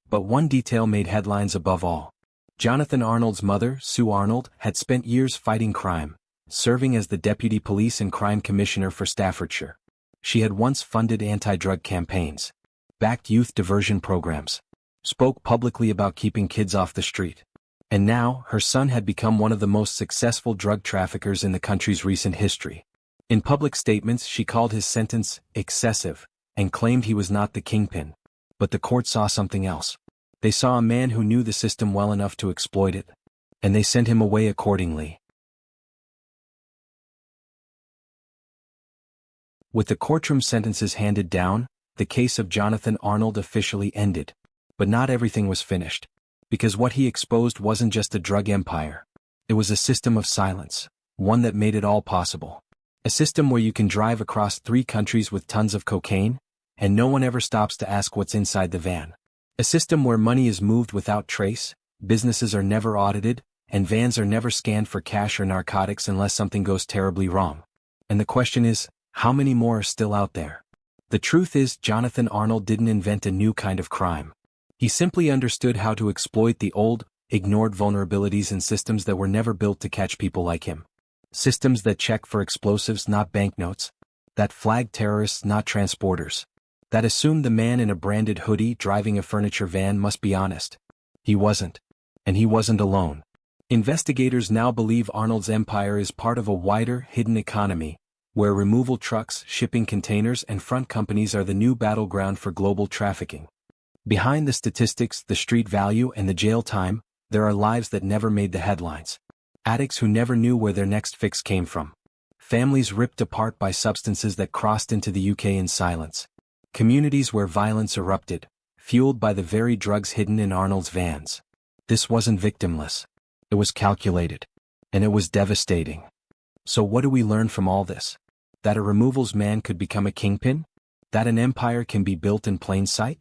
But one detail made headlines above all. Jonathan Arnold's mother, Sue Arnold, had spent years fighting crime, serving as the Deputy Police and Crime Commissioner for Staffordshire. She had once funded anti-drug campaigns, backed youth diversion programs, spoke publicly about keeping kids off the street. And now, her son had become one of the most successful drug traffickers in the country's recent history. In public statements, she called his sentence excessive and claimed he was not the kingpin. But the court saw something else. They saw a man who knew the system well enough to exploit it, and they sent him away accordingly. With the courtroom sentences handed down, the case of Jonathan Arnold officially ended. But not everything was finished. Because what he exposed wasn't just a drug empire. It was a system of silence, one that made it all possible. A system where you can drive across 3 countries with tons of cocaine, and no one ever stops to ask what's inside the van. A system where money is moved without trace, businesses are never audited, and vans are never scanned for cash or narcotics unless something goes terribly wrong. And the question is, how many more are still out there? The truth is, Jonathan Arnold didn't invent a new kind of crime. He simply understood how to exploit the old, ignored vulnerabilities in systems that were never built to catch people like him. Systems that check for explosives, not banknotes. That flag terrorists, not transporters. That assumed the man in a branded hoodie driving a furniture van must be honest. He wasn't. And he wasn't alone. Investigators now believe Arnold's empire is part of a wider, hidden economy, where removal trucks, shipping containers, and front companies are the new battleground for global trafficking. Behind the statistics, the street value, and the jail time, there are lives that never made the headlines. Addicts who never knew where their next fix came from. Families ripped apart by substances that crossed into the UK in silence. Communities where violence erupted, fueled by the very drugs hidden in Arnold's vans. This wasn't victimless. It was calculated. And it was devastating. So what do we learn from all this? That a removals man could become a kingpin? That an empire can be built in plain sight?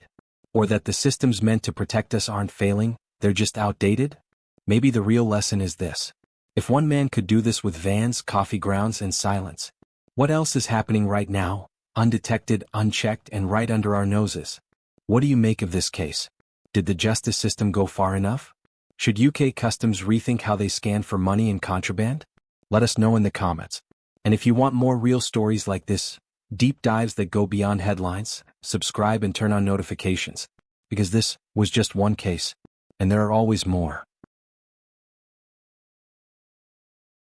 Or that the systems meant to protect us aren't failing, they're just outdated? Maybe the real lesson is this. If one man could do this with vans, coffee grounds, and silence, what else is happening right now, undetected, unchecked, and right under our noses? What do you make of this case? Did the justice system go far enough? Should UK customs rethink how they scan for money and contraband? Let us know in the comments. And if you want more real stories like this, deep dives that go beyond headlines, subscribe and turn on notifications. Because this was just one case, and there are always more.